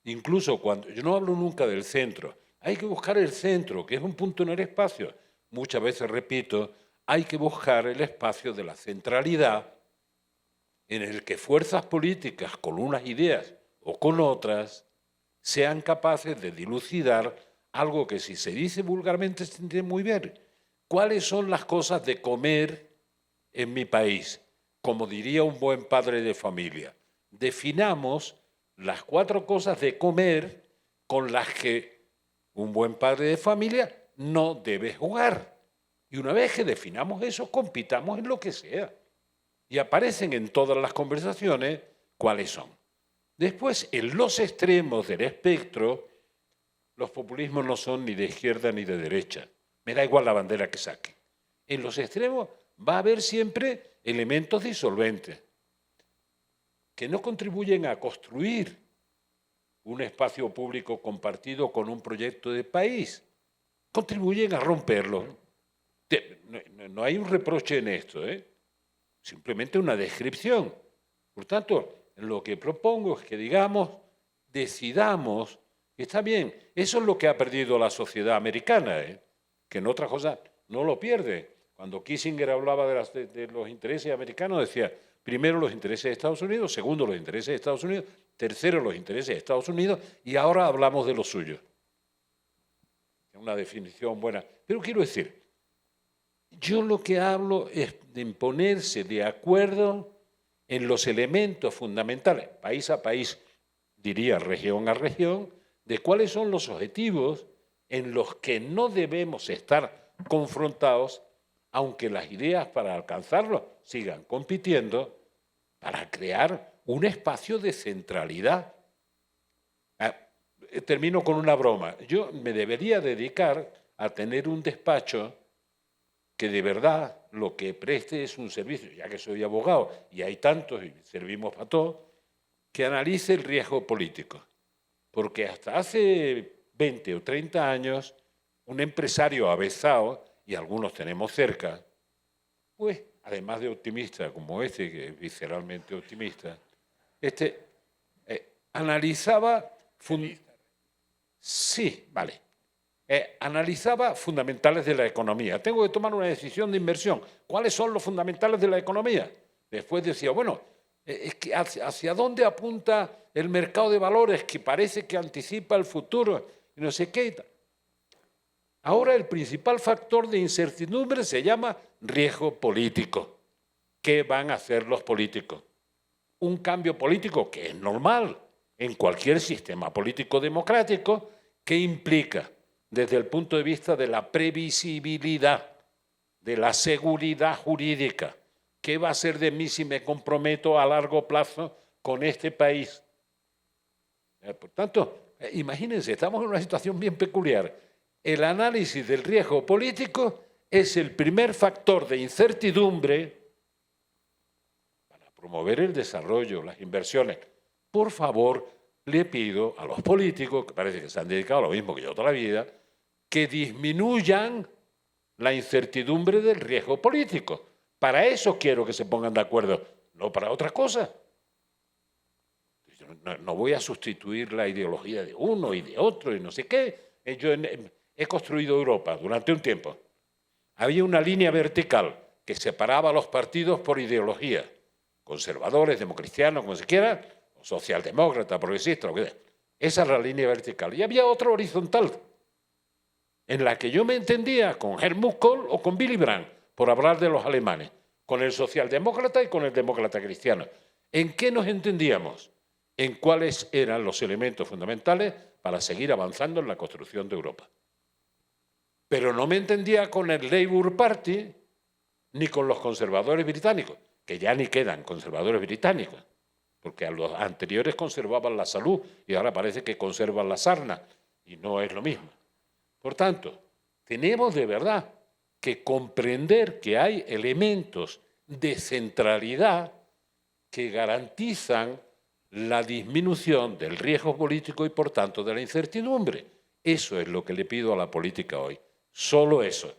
incluso cuando, yo no hablo nunca del centro. Hay que buscar el centro, que es un punto en el espacio. Muchas veces repito, hay que buscar el espacio de la centralidad en el que fuerzas políticas con unas ideas o con otras sean capaces de dilucidar algo que si se dice vulgarmente se entiende muy bien. ¿Cuáles son las cosas de comer en mi país? Como diría un buen padre de familia, definamos las 4 cosas de comer con las que un buen padre de familia no debe jugar. Y una vez que definamos eso, compitamos en lo que sea. Y aparecen en todas las conversaciones cuáles son. Después, en los extremos del espectro, los populismos no son ni de izquierda ni de derecha. Me da igual la bandera que saque. En los extremos va a haber siempre elementos disolventes que no contribuyen a construir un espacio público compartido con un proyecto de país. Contribuyen a romperlo. No hay un reproche en esto, simplemente una descripción. Por tanto, lo que propongo es que decidamos, está bien, eso es lo que ha perdido la sociedad americana, que en otras cosas no lo pierde. Cuando Kissinger hablaba de los intereses americanos, decía, primero los intereses de Estados Unidos, segundo los intereses de Estados Unidos, tercero los intereses de Estados Unidos, y ahora hablamos de los suyos. Es una definición buena. Pero quiero decir, yo lo que hablo es de ponerse de acuerdo en los elementos fundamentales, país a país, diría región a región, de cuáles son los objetivos en los que no debemos estar confrontados, aunque las ideas para alcanzarlos sigan compitiendo, para crear un espacio de centralidad. Termino con una broma. Yo me debería dedicar a tener un despacho que de verdad lo que preste es un servicio, ya que soy abogado y hay tantos y servimos para todo, que analice el riesgo político. Porque hasta hace 20 o 30 años, un empresario avezado, y algunos tenemos cerca, pues, además de optimista como que es visceralmente optimista, analizaba... Sí, vale. Analizaba fundamentales de la economía. Tengo que tomar una decisión de inversión. ¿Cuáles son los fundamentales de la economía? Después decía, bueno, es que hacia dónde apunta el mercado de valores, que parece que anticipa el futuro, y no sé qué. Ahora el principal factor de incertidumbre se llama riesgo político. ¿Qué van a hacer los políticos? Un cambio político que es normal en cualquier sistema político democrático, que implica, desde el punto de vista de la previsibilidad, de la seguridad jurídica, ¿qué va a ser de mí si me comprometo a largo plazo con este país? Por tanto, imagínense, estamos en una situación bien peculiar. El análisis del riesgo político es el primer factor de incertidumbre para promover el desarrollo, las inversiones. Por favor, le pido a los políticos, que parece que se han dedicado a lo mismo que yo toda la vida, que disminuyan la incertidumbre del riesgo político. Para eso quiero que se pongan de acuerdo, no para otra cosa. No voy a sustituir la ideología de uno y de otro y no sé qué. Yo he construido Europa durante un tiempo. Había una línea vertical que separaba a los partidos por ideología. Conservadores, democristianos, como se quiera, socialdemócrata, progresista, lo que sea. Esa es la línea vertical. Y había otra horizontal, en la que yo me entendía con Helmut Kohl o con Willy Brandt, por hablar de los alemanes, con el socialdemócrata y con el demócrata cristiano. ¿En qué nos entendíamos? En cuáles eran los elementos fundamentales para seguir avanzando en la construcción de Europa. Pero no me entendía con el Labour Party ni con los conservadores británicos, que ya ni quedan conservadores británicos, porque a los anteriores conservaban la salud y ahora parece que conservan la sarna, y no es lo mismo. Por tanto, tenemos de verdad que comprender que hay elementos de centralidad que garantizan la disminución del riesgo político y, por tanto, de la incertidumbre. Eso es lo que le pido a la política hoy. Solo eso.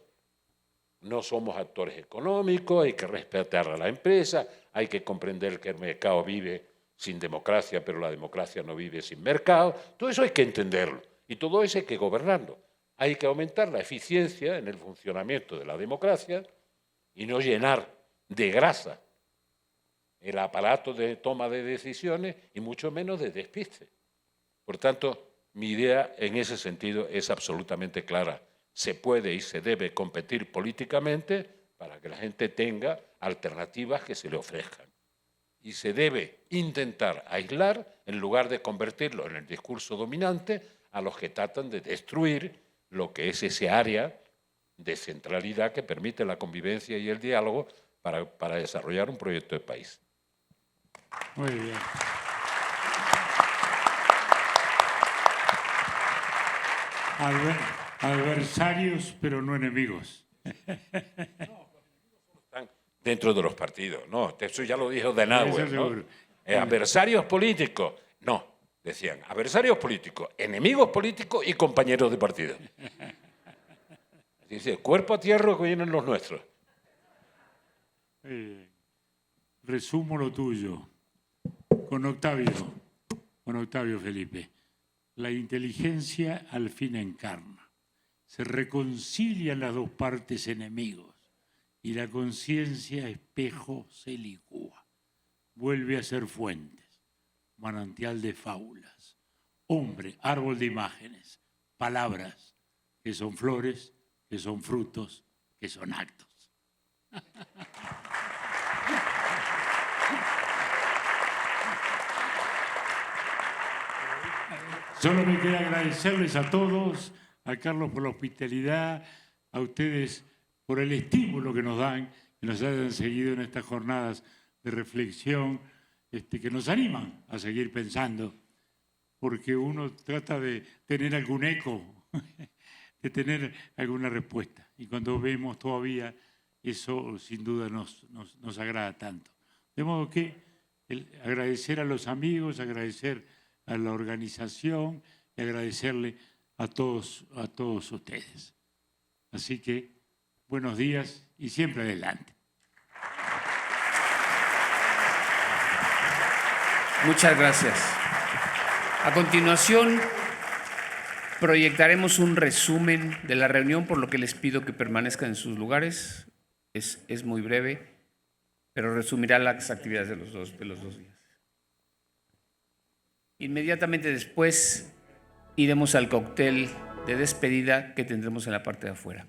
No somos actores económicos, hay que respetar a la empresa, hay que comprender que el mercado vive sin democracia, pero la democracia no vive sin mercado. Todo eso hay que entenderlo y todo eso hay que gobernarlo. Hay que aumentar la eficiencia en el funcionamiento de la democracia y no llenar de grasa el aparato de toma de decisiones y mucho menos de despiste. Por tanto, mi idea en ese sentido es absolutamente clara. Se puede y se debe competir políticamente para que la gente tenga alternativas que se le ofrezcan. Y se debe intentar aislar, en lugar de convertirlo en el discurso dominante, a los que tratan de destruir lo que es ese área de centralidad que permite la convivencia y el diálogo para desarrollar un proyecto de país. Muy bien. Adversarios, pero no enemigos. Están dentro de los partidos, ¿no? Eso ya lo dijo Denauer, ¿no? Seguro. Adversarios políticos, no, decían, adversarios políticos, enemigos políticos y compañeros de partido. Dice, cuerpo a tierra que vienen los nuestros. Resumo lo tuyo con Octavio Felipe. La inteligencia al fin encarna. Se reconcilian las dos partes enemigos y la conciencia espejo se licúa. Vuelve a ser fuentes, manantial de fábulas. Hombre, árbol de imágenes, palabras que son flores, que son frutos, que son actos. Solo me queda agradecerles a todos, a Carlos por la hospitalidad, a ustedes por el estímulo que nos dan, que nos hayan seguido en estas jornadas de reflexión, que nos animan a seguir pensando, porque uno trata de tener algún eco, de tener alguna respuesta. Y cuando vemos todavía, eso sin duda nos agrada tanto. De modo que agradecer a los amigos, agradecer a la organización y agradecerle a todos ustedes. Así que buenos días y siempre adelante. Muchas gracias. A continuación, proyectaremos un resumen de la reunión, por lo que les pido que permanezcan en sus lugares. Es muy breve, pero resumirá las actividades de los dos días. Inmediatamente después iremos al cóctel de despedida que tendremos en la parte de afuera.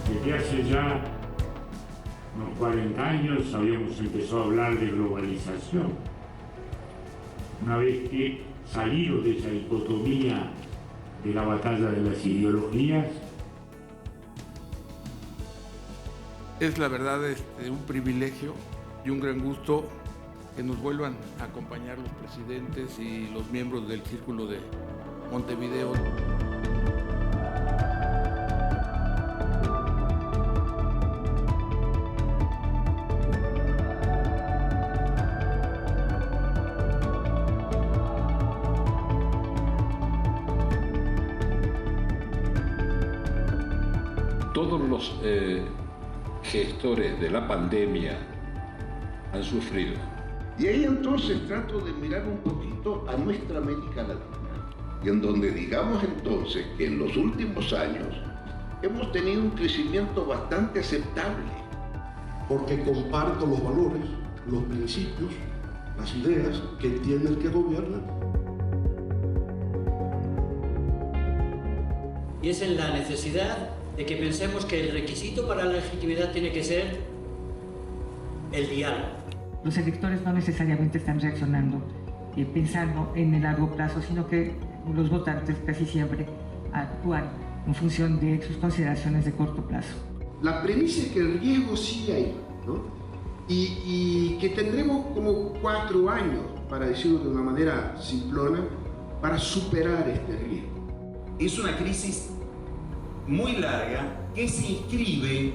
Desde hace ya unos 40 años habíamos empezado a hablar de globalización. Una vez que salido de esa dicotomía de la batalla de las ideologías. Es la verdad un privilegio y un gran gusto que nos vuelvan a acompañar los presidentes y los miembros del Círculo de Montevideo. Todos los gestores de la pandemia han sufrido. Y ahí entonces trato de mirar un poquito a nuestra América Latina, y en donde digamos entonces que en los últimos años hemos tenido un crecimiento bastante aceptable. Porque comparto los valores, los principios, las ideas que tiene el que gobierna. Y es en la necesidad de que pensemos que el requisito para la legitimidad tiene que ser el diálogo. Los electores no necesariamente están reaccionando pensando en el largo plazo, sino que los votantes casi siempre actúan en función de sus consideraciones de corto plazo. La premisa es que el riesgo sigue ahí, ¿no? Y que tendremos como 4 años, para decirlo de una manera simplona, para superar este riesgo. Es una crisis muy larga que se inscribe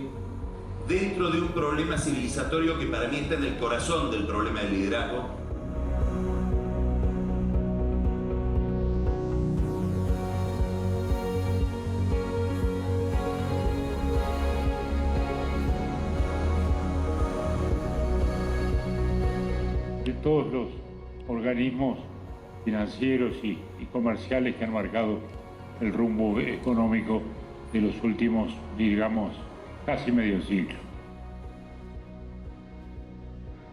dentro de un problema civilizatorio que para mí está en el corazón del problema del liderazgo. De todos los organismos financieros y comerciales que han marcado el rumbo económico de los últimos, digamos, casi medio siglo.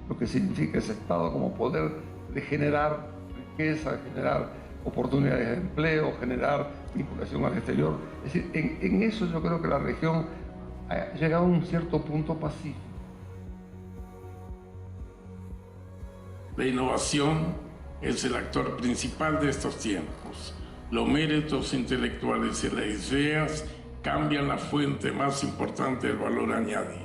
Lo que significa ese Estado como poder de generar riqueza, generar oportunidades de empleo, generar vinculación al exterior. Es decir, en eso yo creo que la región ha llegado a un cierto punto pacífico. La innovación es el actor principal de estos tiempos. Los méritos intelectuales y las ideas cambian la fuente más importante del valor añadido.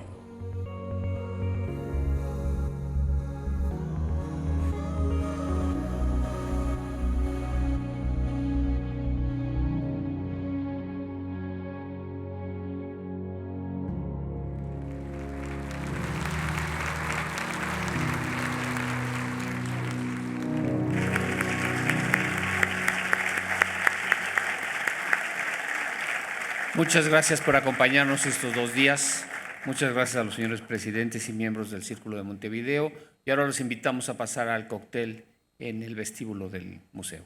Muchas gracias por acompañarnos estos 2 días. Muchas gracias a los señores presidentes y miembros del Círculo de Montevideo. Y ahora los invitamos a pasar al cóctel en el vestíbulo del museo.